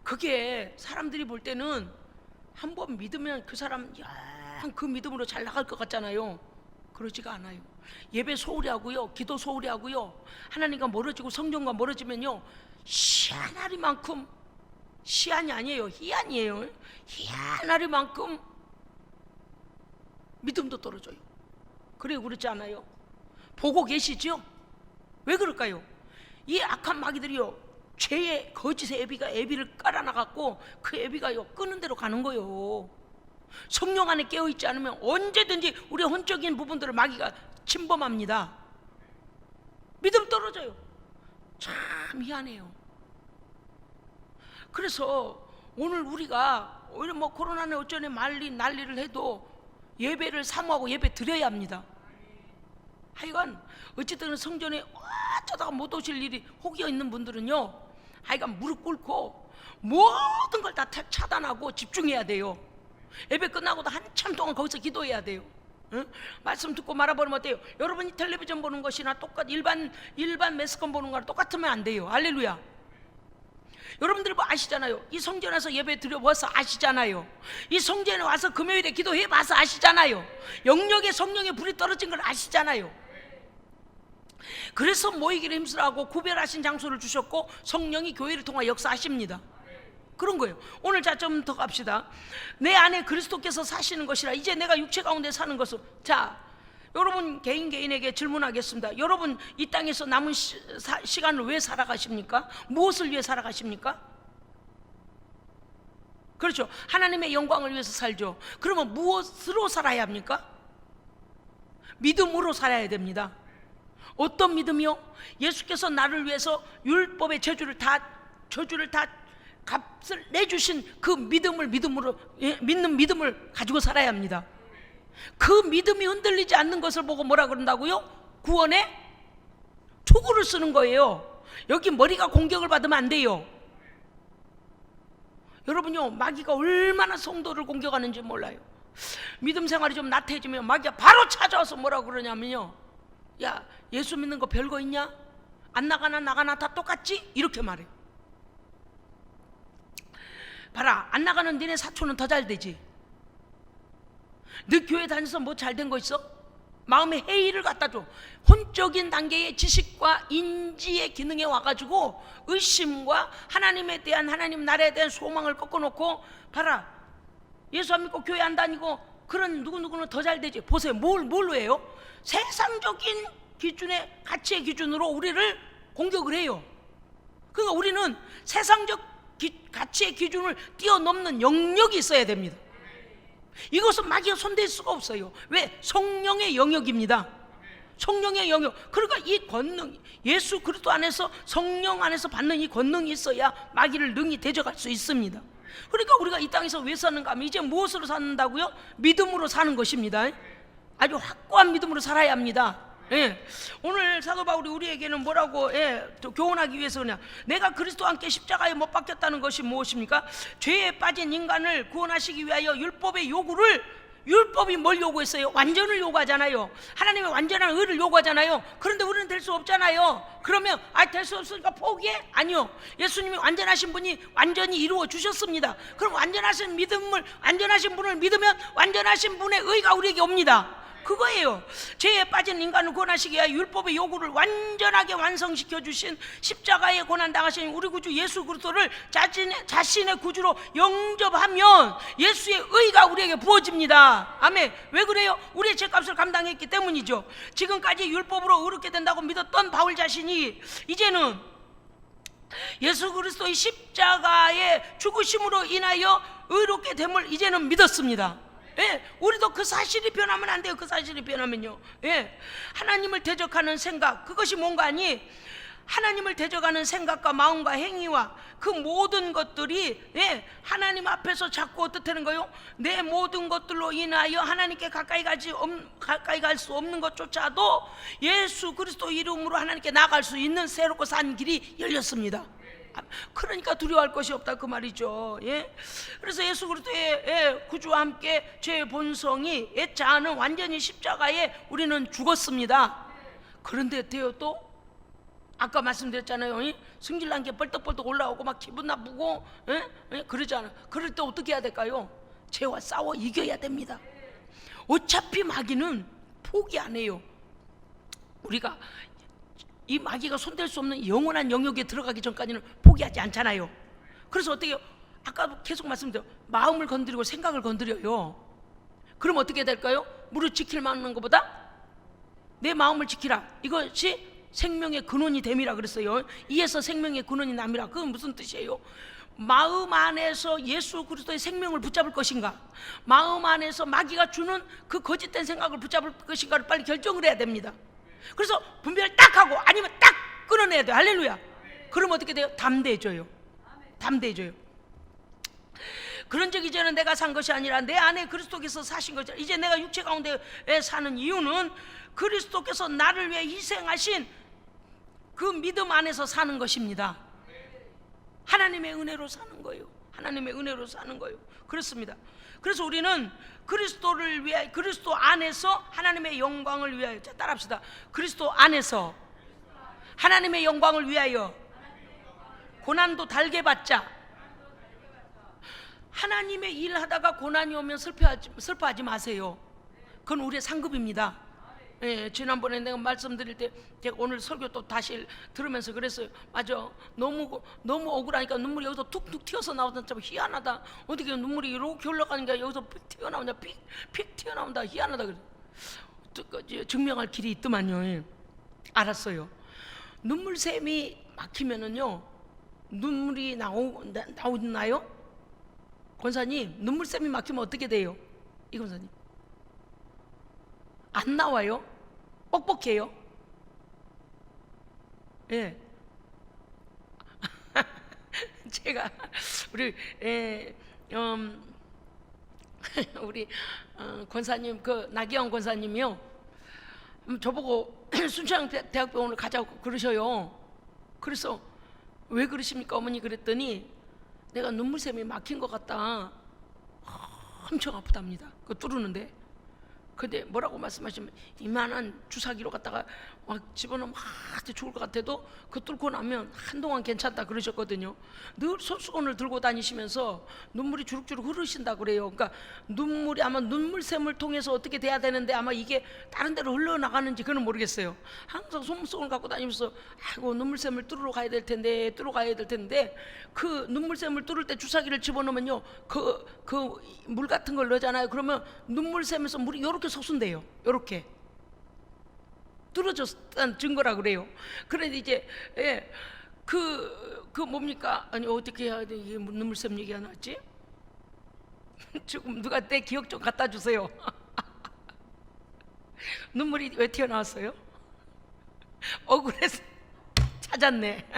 그게 사람들이 볼 때는 한번 믿으면 그 사람 그 믿음으로 잘 나갈 것 같잖아요. 그러지가 않아요. 예배 소홀히 하고요, 기도 소홀히 하고요, 하나님과 멀어지고 성령과 멀어지면요, 희한하리만큼, 시한이 아니에요, 희한이에요. 희한하리만큼 믿음도 떨어져요. 그래요, 그렇지 않아요? 보고 계시죠? 왜 그럴까요? 이 악한 마귀들이요, 죄의 거짓의 애비를 깔아놔갖고 그 애비가요 끄는 대로 가는 거예요. 성령 안에 깨어있지 않으면 언제든지 우리의 혼적인 부분들을 마귀가 침범합니다. 믿음 떨어져요. 참 희한해요. 그래서 오늘 우리가 오히려 뭐 코로나는 어쩌네 난리를 해도 예배를 사모하고 예배 드려야 합니다. 하여간 어쨌든 성전에 어쩌다가 못 오실 일이 혹여 있는 분들은요, 하여간 무릎 꿇고 모든 걸 다 차단하고 집중해야 돼요. 예배 끝나고도 한참 동안 거기서 기도해야 돼요. 응? 말씀 듣고 말아버리면 어때요? 여러분이 텔레비전 보는 것이나 일반 매스컴 보는 거랑 똑같으면 안 돼요. 할렐루야. 여러분들이 뭐 아시잖아요. 이 성전에 와서 예배 드려봐서 아시잖아요. 이 성전에 와서 금요일에 기도해봐서 아시잖아요. 영역에 성령의 불이 떨어진 걸 아시잖아요. 그래서 모이기를 힘쓰라고 구별하신 장소를 주셨고 성령이 교회를 통해 역사하십니다. 그런 거예요. 오늘 자 좀 더 갑시다. 내 안에 그리스도께서 사시는 것이라 이제 내가 육체 가운데 사는 것은. 자, 여러분 개인에게 질문하겠습니다. 여러분 이 땅에서 남은 시간을 왜 살아가십니까? 무엇을 위해 살아가십니까? 그렇죠. 하나님의 영광을 위해서 살죠. 그러면 무엇으로 살아야 합니까? 믿음으로 살아야 됩니다. 어떤 믿음이요? 예수께서 나를 위해서 율법의 저주를 다 값을 내주신 그 믿음으로 믿는 믿음을 가지고 살아야 합니다. 그 믿음이 흔들리지 않는 것을 보고 뭐라 그런다고요? 구원의 투구를 쓰는 거예요. 여기 머리가 공격을 받으면 안 돼요. 여러분요, 마귀가 얼마나 성도를 공격하는지 몰라요. 믿음 생활이 좀 나태해지면 마귀가 바로 찾아와서 뭐라 그러냐면요, 야, 예수 믿는 거 별거 있냐? 안 나가나 다 똑같지? 이렇게 말해요. 봐라, 안 나가는 니네 사촌은 더 잘 되지. 너 교회 다녀서 뭐 잘 된 거 있어? 마음의 회의를 갖다 줘. 혼적인 단계의 지식과 인지의 기능에 와가지고 의심과 하나님에 대한, 하나님 나라에 대한 소망을 꺾어놓고, 봐라, 예수 안 믿고 교회 안 다니고 그런 누구는 더 잘 되지. 보세요, 뭘로 해요? 세상적인 기준의 가치의 기준으로 우리를 공격을 해요. 그러니까 우리는 세상적 가치의 기준을 뛰어넘는 영역이 있어야 됩니다. 이것은 마귀가 손댈 수가 없어요. 왜? 성령의 영역입니다. 성령의 영역. 그러니까 이 권능, 예수 그리스도 안에서 성령 안에서 받는 이 권능이 있어야 마귀를 능히 대적할 수 있습니다. 그러니까 우리가 이 땅에서 왜 사는가 하면 이제 무엇으로 산다고요? 믿음으로 사는 것입니다. 아주 확고한 믿음으로 살아야 합니다. 예. 오늘 사도 바울이 우리에게는 뭐라고 교훈하기 위해서 그냥 내가 그리스도와 함께 십자가에 못 박혔다는 것이 무엇입니까? 죄에 빠진 인간을 구원하시기 위하여 율법의 요구를, 율법이 뭘 요구했어요? 완전을 요구하잖아요. 하나님의 완전한 의를 요구하잖아요. 그런데 우리는 될 수 없잖아요. 그러면 될 수 없으니까 포기해? 아니요. 예수님이 완전하신 분이 완전히 이루어 주셨습니다. 그럼 완전하신 분을 믿으면 완전하신 분의 의가 우리에게 옵니다. 그거예요. 죄에 빠진 인간을 구원하시기 위해 율법의 요구를 완전하게 완성시켜 주신 십자가에 고난 당하신 우리 구주 예수 그리스도를 자신의 구주로 영접하면 예수의 의가 우리에게 부어집니다. 아멘. 왜 그래요? 우리의 죄값을 감당했기 때문이죠. 지금까지 율법으로 의롭게 된다고 믿었던 바울 자신이 이제는 예수 그리스도의 십자가의 죽으심으로 인하여 의롭게 됨을 이제는 믿었습니다. 예, 우리도 그 사실이 변하면 안 돼요. 그 사실이 변하면요, 하나님을 대적하는 생각, 그것이 뭔가 하니 하나님을 대적하는 생각과 마음과 행위와 그 모든 것들이 하나님 앞에서 자꾸 어떻다는 거요? 내 모든 것들로 인하여 하나님께 가까이 갈 수 없는 것조차도 예수 그리스도 이름으로 하나님께 나아갈 수 있는 새롭고 산 길이 열렸습니다. 그러니까 두려워할 것이 없다 그 말이죠. 그래서 예수 그리스도의 구주와 함께 죄의 본성이 자아는 완전히 십자가에 우리는 죽었습니다. 그런데 또 아까 말씀드렸잖아요. 승질난 게 뻘떡뻘떡 올라오고 막 기분 나쁘고 그러잖아요. 그럴 때 어떻게 해야 될까요? 죄와 싸워 이겨야 됩니다. 어차피 마귀는 포기 안 해요. 우리가 이 마귀가 손댈 수 없는 영원한 영역에 들어가기 전까지는 포기하지 않잖아요. 그래서 어떻게 해요? 아까 계속 말씀드려, 마음을 건드리고 생각을 건드려요. 그럼 어떻게 될까요? 무릇 지킬 만한 것보다 내 마음을 지키라, 이것이 생명의 근원이 됨이라 그랬어요. 이에서 생명의 근원이 남이라. 그건 무슨 뜻이에요? 마음 안에서 예수 그리스도의 생명을 붙잡을 것인가, 마음 안에서 마귀가 주는 그 거짓된 생각을 붙잡을 것인가를 빨리 결정을 해야 됩니다. 그래서 분별을 딱 하고 아니면 딱 끊어내야 돼요. 할렐루야. 그럼 어떻게 돼요? 담대해져요. 담대해져요. 그런 적 이제는 내가 산 것이 아니라 내 안에 그리스도께서 사신 거죠. 이제 내가 육체 가운데 사는 이유는 그리스도께서 나를 위해 희생하신 그 믿음 안에서 사는 것입니다. 하나님의 은혜로 사는 거예요. 하나님의 은혜로 사는 거예요. 그렇습니다. 그래서 우리는 그리스도를 위해, 그리스도 안에서 하나님의 영광을 위하여, 자 따라합시다. 그리스도 안에서 하나님의 영광을 위하여 고난도 달게 받자. 하나님의 일 하다가 고난이 오면 슬퍼하지 마세요. 그건 우리의 상급입니다. 지난번에 내가 말씀드릴 때 제가 오늘 설교 또 다시 들으면서 그랬어요. 맞아, 너무 억울하니까 눈물이 여기서 툭툭 튀어서 나오다. 참 희한하다. 어떻게 눈물이 이렇게 흘러가니까 여기서 픽 튀어나온다, 픽 튀어나온다. 희한하다. 그래. 증명할 길이 있더만요. 알았어요. 눈물샘이 막히면은요, 눈물이 나오나요? 권사님, 눈물샘이 막히면 어떻게 돼요? 이 권사님, 안 나와요? 뻑뻑해요? 제가 우리 권사님, 그 나기영 권사님이요, 저보고 순천대학병원을 가자고 그러셔요. 그래서 왜 그러십니까 어머니 그랬더니 내가 눈물샘이 막힌 것 같다. 엄청 아프답니다. 그거 뚫르는데. 근데 뭐라고 말씀하시면 이만한 주사기로 갖다가 막 집어넣으면 죽을 것 같아도 그 뚫고 나면 한동안 괜찮다 그러셨거든요. 늘 손수건을 들고 다니시면서 눈물이 주룩주룩 흐르신다 그래요. 그러니까 눈물이 아마 눈물샘을 통해서 어떻게 돼야 되는데 아마 이게 다른 데로 흘러나가는지 그건 모르겠어요. 항상 손수건을 갖고 다니면서 아이고 눈물샘을 뚫으러 가야 될 텐데 그 눈물샘을 뚫을 때 주사기를 집어넣으면요 그 물 같은 걸 넣잖아요. 그러면 눈물샘에서 물이 요렇게 솟는데요. 요렇게 뚫어졌다는 증거라 그래요. 그런데 이제 그 뭡니까? 아니 어떻게 해야 돼? 이게 눈물샘 얘기가 나왔지? 지금 누가 내 기억 좀 갖다 주세요. 눈물이 왜 튀어나왔어요? 억울해서 찾았네.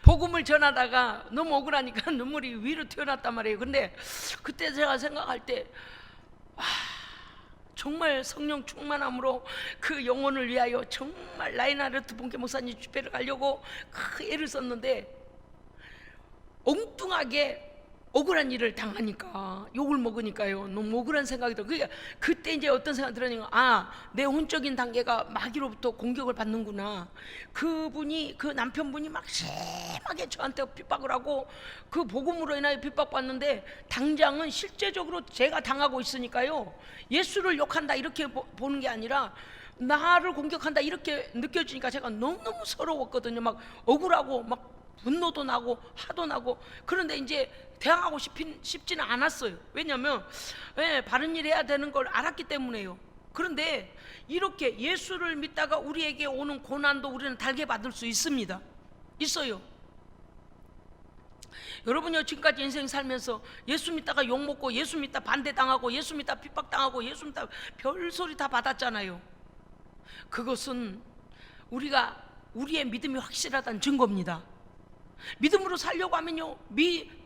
복음을 전하다가 너무 억울하니까 눈물이 위로 튀어났단 말이에요. 근데 그때 제가 생각할 때 정말 성령 충만함으로 그 영혼을 위하여 정말 라이나르트 본케 목사님 집회를 가려고 그 애를 썼는데 엉뚱하게 억울한 일을 당하니까 욕을 먹으니까요 너무 억울한 생각이 들어요. 그때 이제 어떤 생각이 들었냐면 내 혼적인 단계가 마귀로부터 공격을 받는구나. 그분이 그 남편분이 막 심하게 저한테 핍박을 하고 그 복음으로 인하여 핍박받는데 당장은 실제적으로 제가 당하고 있으니까요 예수를 욕한다 이렇게 보는 게 아니라 나를 공격한다 이렇게 느껴지니까 제가 너무너무 서러웠거든요. 막 억울하고 막 분노도 나고 화도 나고. 그런데 이제 대항하고 싶지는 않았어요. 왜냐하면 바른 일 해야 되는 걸 알았기 때문에요. 그런데 이렇게 예수를 믿다가 우리에게 오는 고난도 우리는 달게 받을 수 있습니다. 있어요. 여러분요 지금까지 인생 살면서 예수 믿다가 욕먹고 예수 믿다 반대당하고 예수 믿다 핍박당하고 예수 믿다 별소리 다 받았잖아요. 그것은 우리가 우리의 믿음이 확실하다는 증거입니다. 믿음으로 살려고 하면요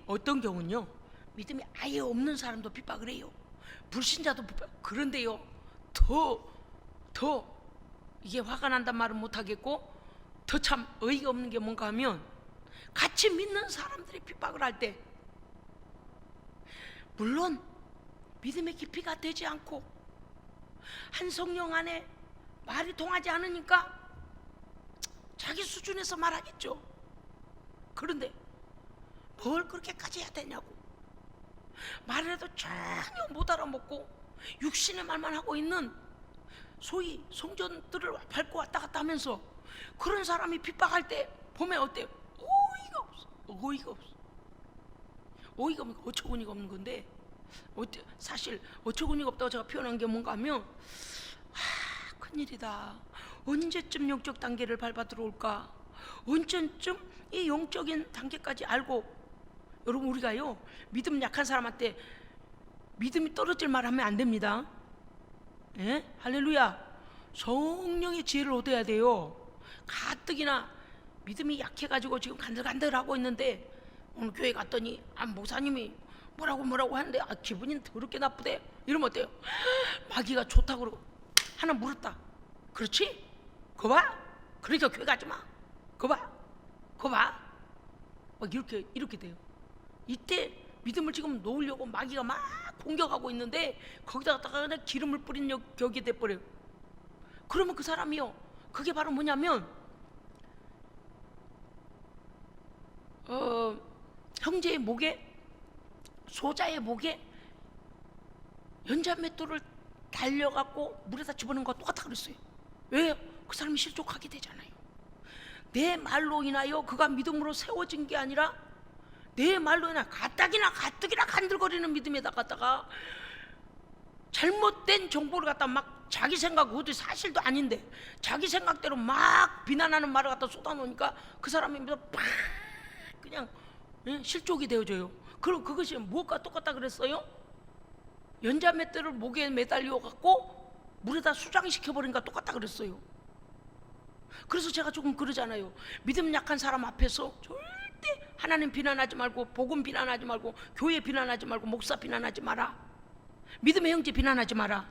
어떤 경우는요 믿음이 아예 없는 사람도 핍박을 해요. 불신자도 핍박. 그런데요 더 이게 화가 난단 말은 못하겠고 더 참 어이가 없는 게 뭔가 하면 같이 믿는 사람들이 핍박을 할 때 물론 믿음의 깊이가 되지 않고 한 성령 안에 말이 통하지 않으니까 자기 수준에서 말하겠죠. 그런데 뭘 그렇게까지 해야 되냐고. 말을 해도 전혀 못 알아먹고 육신의 말만 하고 있는 소위 성전들을 밟고 왔다 갔다 하면서 그런 사람이 핍박할 때 보면 어때요? 어이가 없어. 어이가 없는 어처구니가 없는 건데 사실 어처구니가 없다고 제가 표현한 게 뭔가 하면 큰일이다. 언제쯤 영적 단계를 밟아 들어올까? 언제쯤 이 영적인 단계까지 알고. 여러분 우리가요 믿음 약한 사람한테 믿음이 떨어질 말 하면 안 됩니다. 예? 할렐루야. 성령의 지혜를 얻어야 돼요. 가뜩이나 믿음이 약해가지고 지금 간들간들하고 있는데 오늘 교회 갔더니 목사님이 뭐라고 하는데 기분이 더럽게 나쁘대. 이러면 어때요? 마귀가 좋다고 그러고 하나 물었다. 그렇지? 그거 봐. 그러니까 교회 가지 마. 그거 봐. 막 이렇게 돼요. 이때 믿음을 지금 놓으려고 마귀가 막 공격하고 있는데 거기다가 그냥 기름을 뿌린 격이 돼버려요. 그러면 그 사람이요 그게 바로 뭐냐면 형제의 목에 소자의 목에 연자맷돌을 달려갖고 물에다 집어넣은 거와 똑같다 그랬어요. 왜요? 그 사람이 실족하게 되잖아요. 내 말로 인하여 그가 믿음으로 세워진 게 아니라 내 말로 인하여 가뜩이나 간들거리는 믿음에다 갖다가 잘못된 정보를 갖다 막 자기 생각, 그것도 사실도 아닌데 자기 생각대로 막 비난하는 말을 갖다 쏟아놓으니까 그 사람이 팍 그냥 실족이 되어져요. 그럼 그것이 무엇과 똑같다 그랬어요? 연자맷돌을 목에 매달려 갖고 물에다 수장시켜버리니까 똑같다 그랬어요. 그래서 제가 조금 그러잖아요. 믿음 약한 사람 앞에서 절대 하나님 비난하지 말고 복음 비난하지 말고 교회 비난하지 말고 목사 비난하지 마라. 믿음의 형제 비난하지 마라.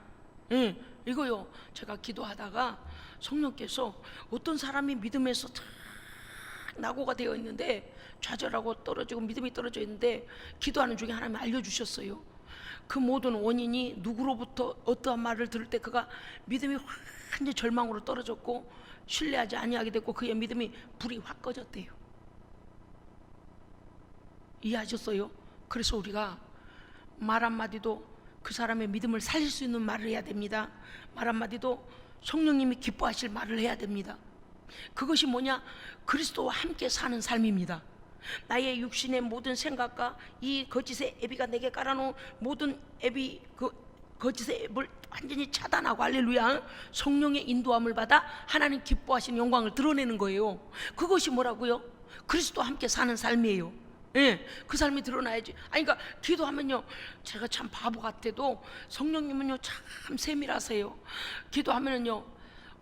이거요 제가 기도하다가 성령께서 어떤 사람이 믿음에서 탁 낙오가 되어 있는데 좌절하고 떨어지고 믿음이 떨어져 있는데 기도하는 중에 하나님이 알려주셨어요. 그 모든 원인이 누구로부터 어떠한 말을 들을 때 그가 믿음이 완전히 절망으로 떨어졌고 신뢰하지 아니하게 됐고 그의 믿음이 불이 확 꺼졌대요. 이해하셨어요? 그래서 우리가 말 한마디도 그 사람의 믿음을 살릴 수 있는 말을 해야 됩니다. 말 한마디도 성령님이 기뻐하실 말을 해야 됩니다. 그것이 뭐냐? 그리스도와 함께 사는 삶입니다. 나의 육신의 모든 생각과 이 거짓의 애비가 내게 깔아놓은 모든 애비 거짓의 앱을 완전히 차단하고 할렐루야 성령의 인도함을 받아 하나님 기뻐하시는 영광을 드러내는 거예요. 그것이 뭐라고요? 그리스도와 함께 사는 삶이에요. 그 삶이 드러나야지. 그러니까 기도하면요 제가 참 바보 같아도 성령님은요 참 세밀하세요. 기도하면은요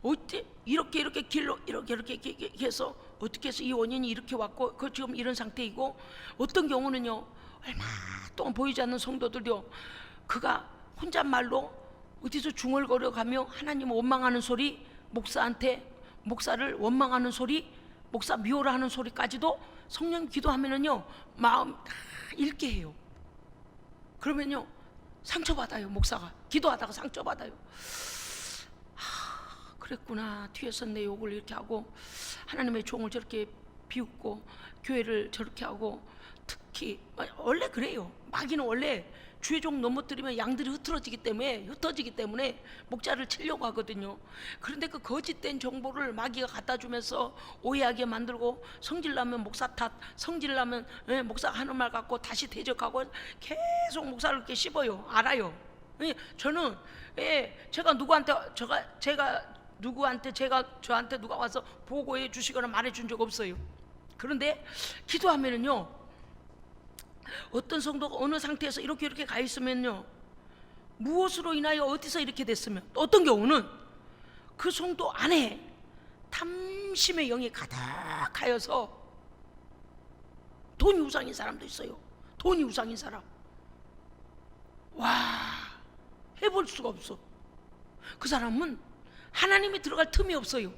어때 이렇게 길로 이렇게 해서 어떻게 해서 이 원인이 이렇게 왔고 그 지금 이런 상태이고, 어떤 경우는요 얼마 동안 보이지 않는 성도들요 그가 혼잣말로 어디서 중얼거려 가며 하나님을 원망하는 소리, 목사를 원망하는 소리, 목사 미워라 하는 소리까지도 성령 기도하면은요 마음 다 읽게 해요. 그러면요 상처받아요. 목사가 기도하다가 상처받아요. 그랬구나, 뒤에서 내 욕을 이렇게 하고 하나님의 종을 저렇게 비웃고 교회를 저렇게 하고, 특히 원래 그래요. 마귀는 원래 주의 종 넘어뜨리면 양들이 흩어지기 때문에 목자를 치려고 하거든요. 그런데 그 거짓된 정보를 마귀가 갖다 주면서 오해하게 만들고, 성질나면 목사 탓, 성질나면 목사가 하는 말 갖고 다시 대적하고 계속 목사를 이렇게 씹어요. 알아요. 저는 저한테 누가 와서 보고해 주시거나 말해 준 적 없어요. 그런데 기도하면은요 어떤 성도가 어느 상태에서 이렇게 가 있으면요, 무엇으로 인하여 어디서 이렇게 됐으면, 어떤 경우는 그 성도 안에 탐심의 영이 가득하여서 돈이 우상인 사람도 있어요. 돈이 우상인 사람, 와, 해볼 수가 없어. 그 사람은 하나님이 들어갈 틈이 없어요.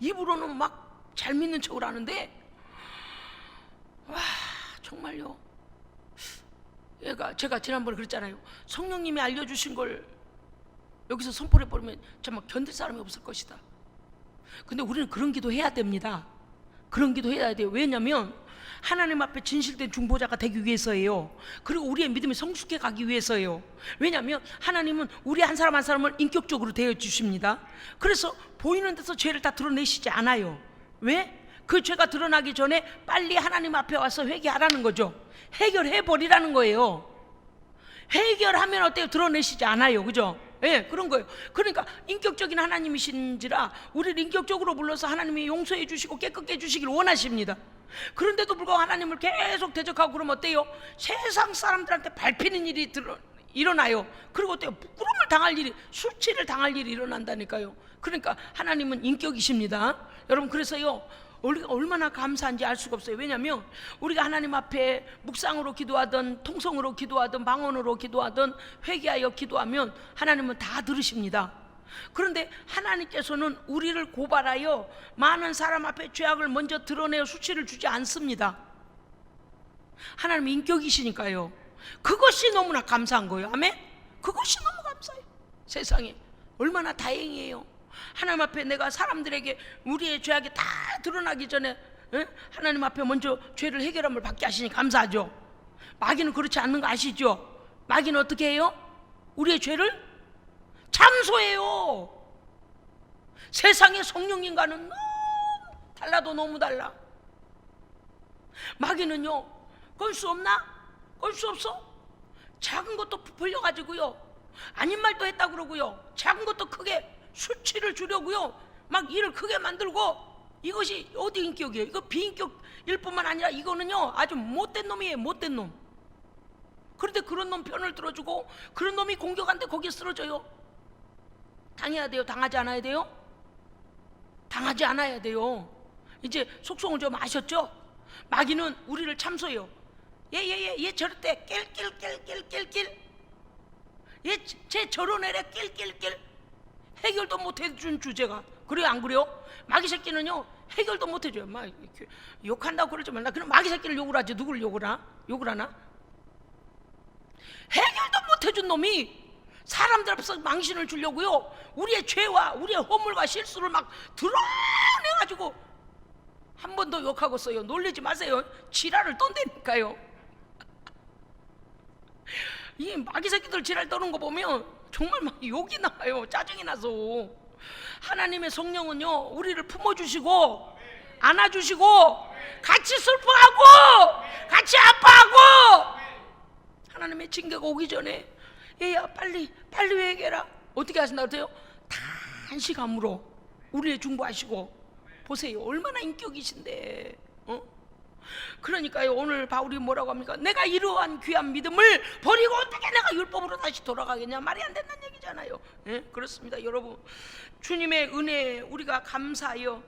입으로는 막 잘 믿는 척을 하는데, 와, 정말요. 제가 지난번에 그랬잖아요. 성령님이 알려주신 걸 여기서 선포해 버리면 정말 견딜 사람이 없을 것이다. 근데 우리는 그런 기도 해야 됩니다. 그런 기도 해야 돼요. 왜냐하면 하나님 앞에 진실된 중보자가 되기 위해서예요. 그리고 우리의 믿음이 성숙해 가기 위해서예요. 왜냐하면 하나님은 우리 한 사람 한 사람을 인격적으로 대해 주십니다. 그래서 보이는 데서 죄를 다 드러내시지 않아요. 왜? 그 죄가 드러나기 전에 빨리 하나님 앞에 와서 회개하라는 거죠. 해결해 버리라는 거예요. 해결하면 어때요? 드러내시지 않아요. 그죠? 예, 그런 거예요. 그러니까 인격적인 하나님이신지라 우리를 인격적으로 불러서 하나님이 용서해 주시고 깨끗게 해주시길 원하십니다. 그런데도 불구하고 하나님을 계속 대적하고 그러면 어때요? 세상 사람들한테 밟히는 일이 일어나요. 그리고 어때요? 부끄러움을 당할 일이, 수치를 당할 일이 일어난다니까요. 그러니까 하나님은 인격이십니다. 여러분, 그래서요 우리가 얼마나 감사한지 알 수가 없어요. 왜냐하면 우리가 하나님 앞에 묵상으로 기도하든 통성으로 기도하든 방언으로 기도하든 회개하여 기도하면 하나님은 다 들으십니다. 그런데 하나님께서는 우리를 고발하여 많은 사람 앞에 죄악을 먼저 드러내어 수치를 주지 않습니다. 하나님 인격이시니까요. 그것이 너무나 감사한 거예요. 아멘? 그것이 너무 감사해요. 세상에 얼마나 다행이에요. 하나님 앞에 내가 사람들에게 우리의 죄악이 다 드러나기 전에 하나님 앞에 먼저 죄를 해결함을 받게 하시니 감사하죠. 마귀는 그렇지 않는 거 아시죠? 마귀는 어떻게 해요? 우리의 죄를 참소해요. 세상의 성령님과는 너무 달라. 마귀는요, 걸 수 없나? 걸 수 없어? 작은 것도 부풀려가지고요, 아닌 말도 했다 그러고요, 작은 것도 크게 수치를 주려고요, 막 일을 크게 만들고. 이것이 어디 인격이에요? 이거 비인격일 뿐만 아니라 이거는요 아주 못된 놈이에요. 못된 놈. 그런데 그런 놈 편을 들어주고 그런 놈이 공격한데 거기에 쓰러져요. 당해야 돼요? 당하지 않아야 돼요? 당하지 않아야 돼요. 이제 속성을 좀 아셨죠? 마귀는 우리를 참소해요. 얘 저럴 때 낄낄낄낄낄낄, 얘 저런 애래 낄낄낄. 해결도 못 해준 주제가. 그래요, 안 그래요? 마귀 새끼는요 해결도 못 해줘요. 막 욕한다고 그러지 말라. 그럼 마귀 새끼를 욕을 하지 누구를 욕을 하나? 해결도 못 해준 놈이 사람들 앞에서 망신을 주려고요, 우리의 죄와 우리의 허물과 실수를 막 드러내가지고 한 번 더 욕하고 써요. 놀리지 마세요. 지랄을 떤다니까요. 이 마귀 새끼들 지랄 떠는 거 보면 정말 막 욕이 나요. 짜증이 나서. 하나님의 성령은요 우리를 품어주시고 안아주시고 같이 슬퍼하고 같이 아파하고, 하나님의 징계가 오기 전에 얘야 빨리 회개해라. 어떻게 하신다고 그래요? 단시간으로 우리를 중보하시고. 보세요, 얼마나 인격이신데. 그러니까요, 오늘 바울이 뭐라고 합니까? 내가 이러한 귀한 믿음을 버리고 어떻게 내가 율법으로 다시 돌아가겠냐? 말이 안 된다는 얘기잖아요. 예? 그렇습니다. 여러분, 주님의 은혜에 우리가 감사해요.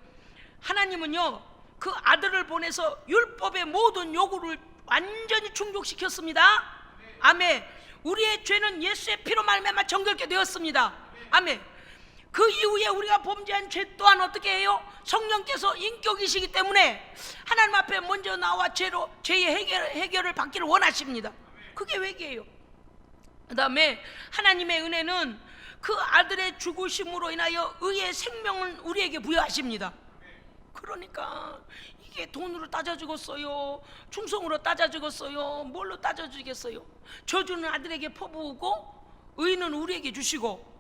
하나님은요, 그 아들을 보내서 율법의 모든 요구를 완전히 충족시켰습니다. 아멘. 우리의 죄는 예수의 피로 말미암아 정결케 되었습니다. 아멘. 그 이후에 우리가 범죄한 죄 또한 어떻게 해요? 성령께서 인격이시기 때문에 하나님 앞에 먼저 나와 죄의 해결을 받기를 원하십니다. 그게 회개예요. 그 다음에 하나님의 은혜는 그 아들의 죽으심으로 인하여 의의 생명을 우리에게 부여하십니다. 그러니까 이게 돈으로 따져 죽었어요, 충성으로 따져 죽었어요, 뭘로 따져 주겠어요? 저주는 아들에게 퍼부으고 의는 우리에게 주시고.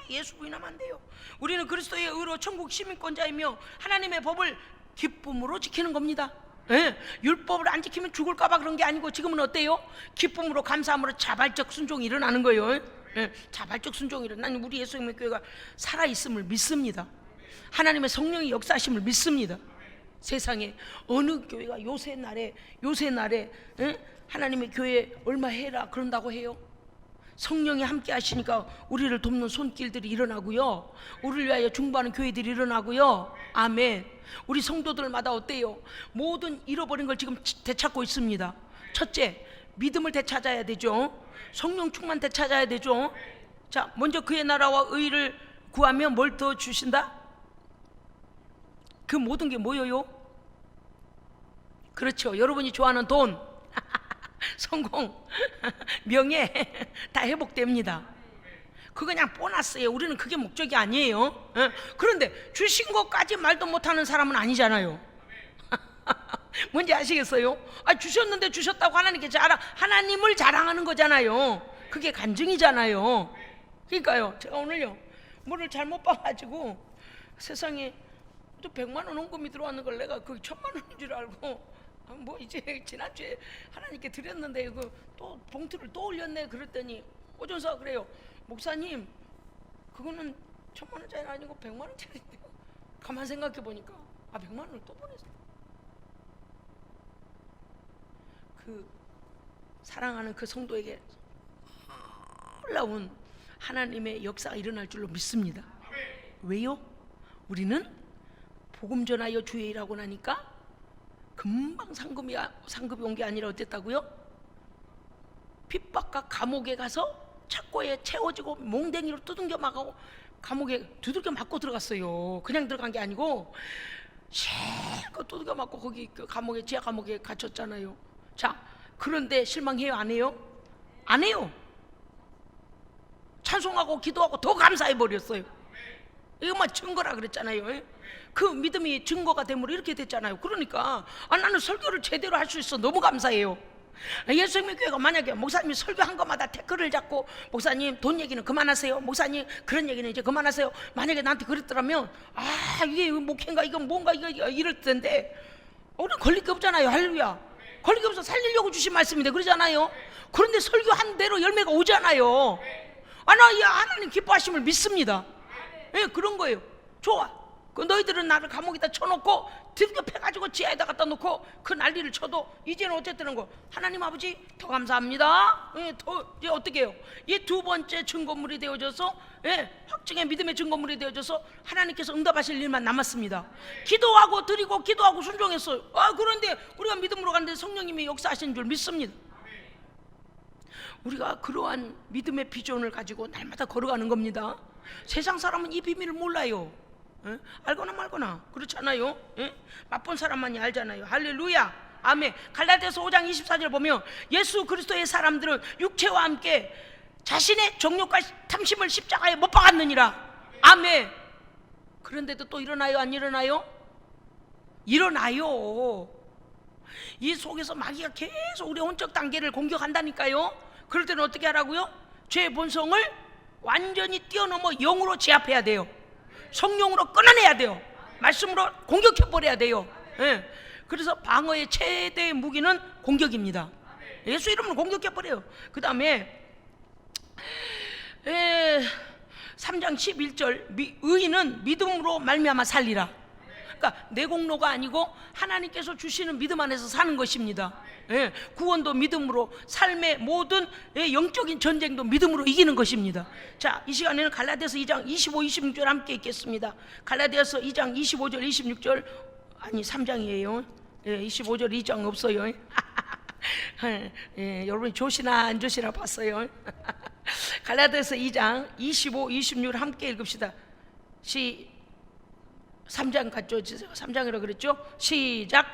예수 부인하면 안 돼요. 우리는 그리스도의 의로 천국 시민권자이며 하나님의 법을 기쁨으로 지키는 겁니다. 율법을 안 지키면 죽을까봐 그런 게 아니고 지금은 어때요? 기쁨으로 감사함으로 자발적 순종이 일어나는 거예요. 자발적 순종이 일어나는, 우리 예수님의 교회가 살아있음을 믿습니다. 하나님의 성령의 역사하심을 믿습니다. 세상에 어느 교회가 요새 날에 하나님의 교회 얼마 해라 그런다고 해요? 성령이 함께 하시니까 우리를 돕는 손길들이 일어나고요, 우리를 위하여 중보하는 교회들이 일어나고요. 아멘. 우리 성도들마다 어때요? 모든 잃어버린 걸 지금 되찾고 있습니다. 첫째, 믿음을 되찾아야 되죠. 성령 충만 되찾아야 되죠. 자, 먼저 그의 나라와 의를 구하면 뭘 더 주신다? 그 모든 게 뭐예요? 그렇죠, 여러분이 좋아하는 돈, 성공, 명예 다 회복됩니다. 그거 그냥 보너스예요. 우리는 그게 목적이 아니에요. 그런데 주신 것까지 말도 못하는 사람은 아니잖아요. 뭔지 아시겠어요? 주셨는데 주셨다고 하나님께 하나님을 자랑하는 거잖아요. 그게 간증이잖아요. 그러니까요, 제가 오늘요 뭐를 잘못 봐가지고 세상에 또 100만 원 헌금이 들어왔는 걸 내가 그 1000만 원인 줄 알고, 뭐 이제 지난주에 하나님께 드렸는데 이거 또 봉투를 또 올렸네 그랬더니 오전사가 그래요. 목사님, 그거는 1000만 원짜리 아니고 100만 원짜리인데요. 가만 생각해 보니까 100만 원을 또 보냈어. 그 사랑하는 그 성도에게 놀라운 하나님의 역사가 일어날 줄로 믿습니다. 왜요? 우리는 복음 전하여 주의 일하고 나니까 금방 상급이 온 게 아니라 어땠다고요? 핍박과 감옥에 가서 착고에 채워지고 몽댕이로 두들겨 맞고 감옥에 두들겨 맞고 들어갔어요. 그냥 들어간 게 아니고 실컷 두들겨 맞고 거기 그 감옥에, 지하 감옥에 갇혔잖아요. 자, 그런데 실망해요, 안 해요? 안 해요. 찬송하고 기도하고 더 감사해 버렸어요. 이것만 증거라 그랬잖아요. 그 믿음이 증거가 됨으로 이렇게 됐잖아요. 그러니까 나는 설교를 제대로 할 수 있어. 너무 감사해요. 예수님의 교회가 만약에 목사님이 설교한 것마다 태클을 잡고, 목사님 돈 얘기는 그만하세요, 목사님 그런 얘기는 이제 그만하세요, 만약에 나한테 그랬더라면 이게 목회인가 이건 뭔가 이거 이럴 텐데, 우리는 걸릴 게 없잖아요. 할렐루야. 걸릴 게 없어. 살리려고 주신 말씀인데 그러잖아요. 그런데 설교한 대로 열매가 오잖아요. 나 이 하나님 기뻐하심을 믿습니다. 그런 거예요. 좋아. 그 너희들은 나를 감옥에다 쳐놓고 드디어 패가지고 지하에다 갖다 놓고 그 난리를 쳐도 이제는 어쨌든 거 하나님 아버지 더 감사합니다. 더 이제 어떻게 해요? 이 두 번째 증거물이 되어져서, 확증의 믿음의 증거물이 되어져서 하나님께서 응답하실 일만 남았습니다. 기도하고 드리고 기도하고 순종했어요. 그런데 우리가 믿음으로 갔는데 성령님이 역사하시는 줄 믿습니다. 우리가 그러한 믿음의 비전을 가지고 날마다 걸어가는 겁니다. 세상 사람은 이 비밀을 몰라요. 알거나 말거나 그렇잖아요. 맛본 사람만이 알잖아요. 할렐루야. 아멘. 갈라디아서 5장 24절 보면 예수 그리스도의 사람들은 육체와 함께 자신의 정욕과 탐심을 십자가에 못 박았느니라. 아멘. 그런데도 또 일어나요, 안 일어나요? 일어나요. 이 속에서 마귀가 계속 우리 혼적 단계를 공격한다니까요. 그럴 때는 어떻게 하라고요? 죄의 본성을 완전히 뛰어넘어 영으로 제압해야 돼요. 성령으로 끊어내야 돼요. 말씀으로 공격해버려야 돼요. 그래서 방어의 최대의 무기는 공격입니다. 예수 이름으로 공격해버려요. 그 다음에 3장 11절 의인은 믿음으로 말미암아 살리라. 뭡니까? 내 공로가 아니고 하나님께서 주시는 믿음 안에서 사는 것입니다. 예, 구원도 믿음으로, 삶의 모든 영적인 전쟁도 믿음으로 이기는 것입니다. 자, 이 시간에는 갈라디아서 2장 25, 26절 함께 읽겠습니다. 갈라디아서 2장 25절, 26절, 아니 3장이에요. 25절 2장 없어요. 여러분이 조시나 안 조시나 봤어요. 갈라디아서 2장 25, 26 함께 읽읍시다. 3장 같죠? 3장이라고 그랬죠? 시작.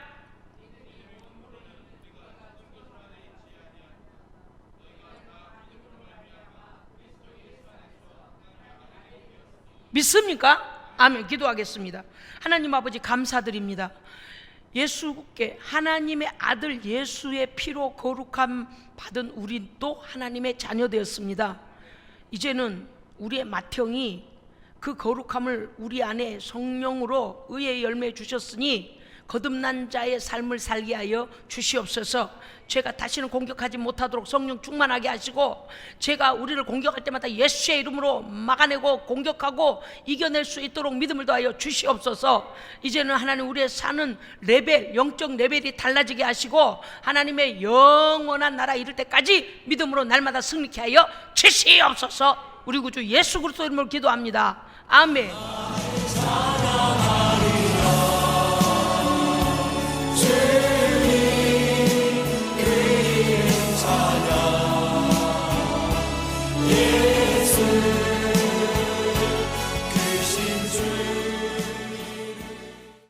믿습니까? 아멘. 기도하겠습니다. 하나님 아버지 감사드립니다. 예수께 하나님의 아들 예수의 피로 거룩함 받은 우리도 하나님의 자녀 되었습니다. 이제는 우리의 맏형이 그 거룩함을 우리 안에 성령으로 의의 열매 주셨으니 거듭난 자의 삶을 살게 하여 주시옵소서. 죄가 다시는 공격하지 못하도록 성령 충만하게 하시고, 죄가 우리를 공격할 때마다 예수의 이름으로 막아내고 공격하고 이겨낼 수 있도록 믿음을 더하여 주시옵소서. 이제는 하나님 우리의 사는 레벨, 영적 레벨이 달라지게 하시고 하나님의 영원한 나라 이룰 때까지 믿음으로 날마다 승리케 하여 주시옵소서. 우리 구주 예수 그리스도 이름으로 기도합니다. 아멘.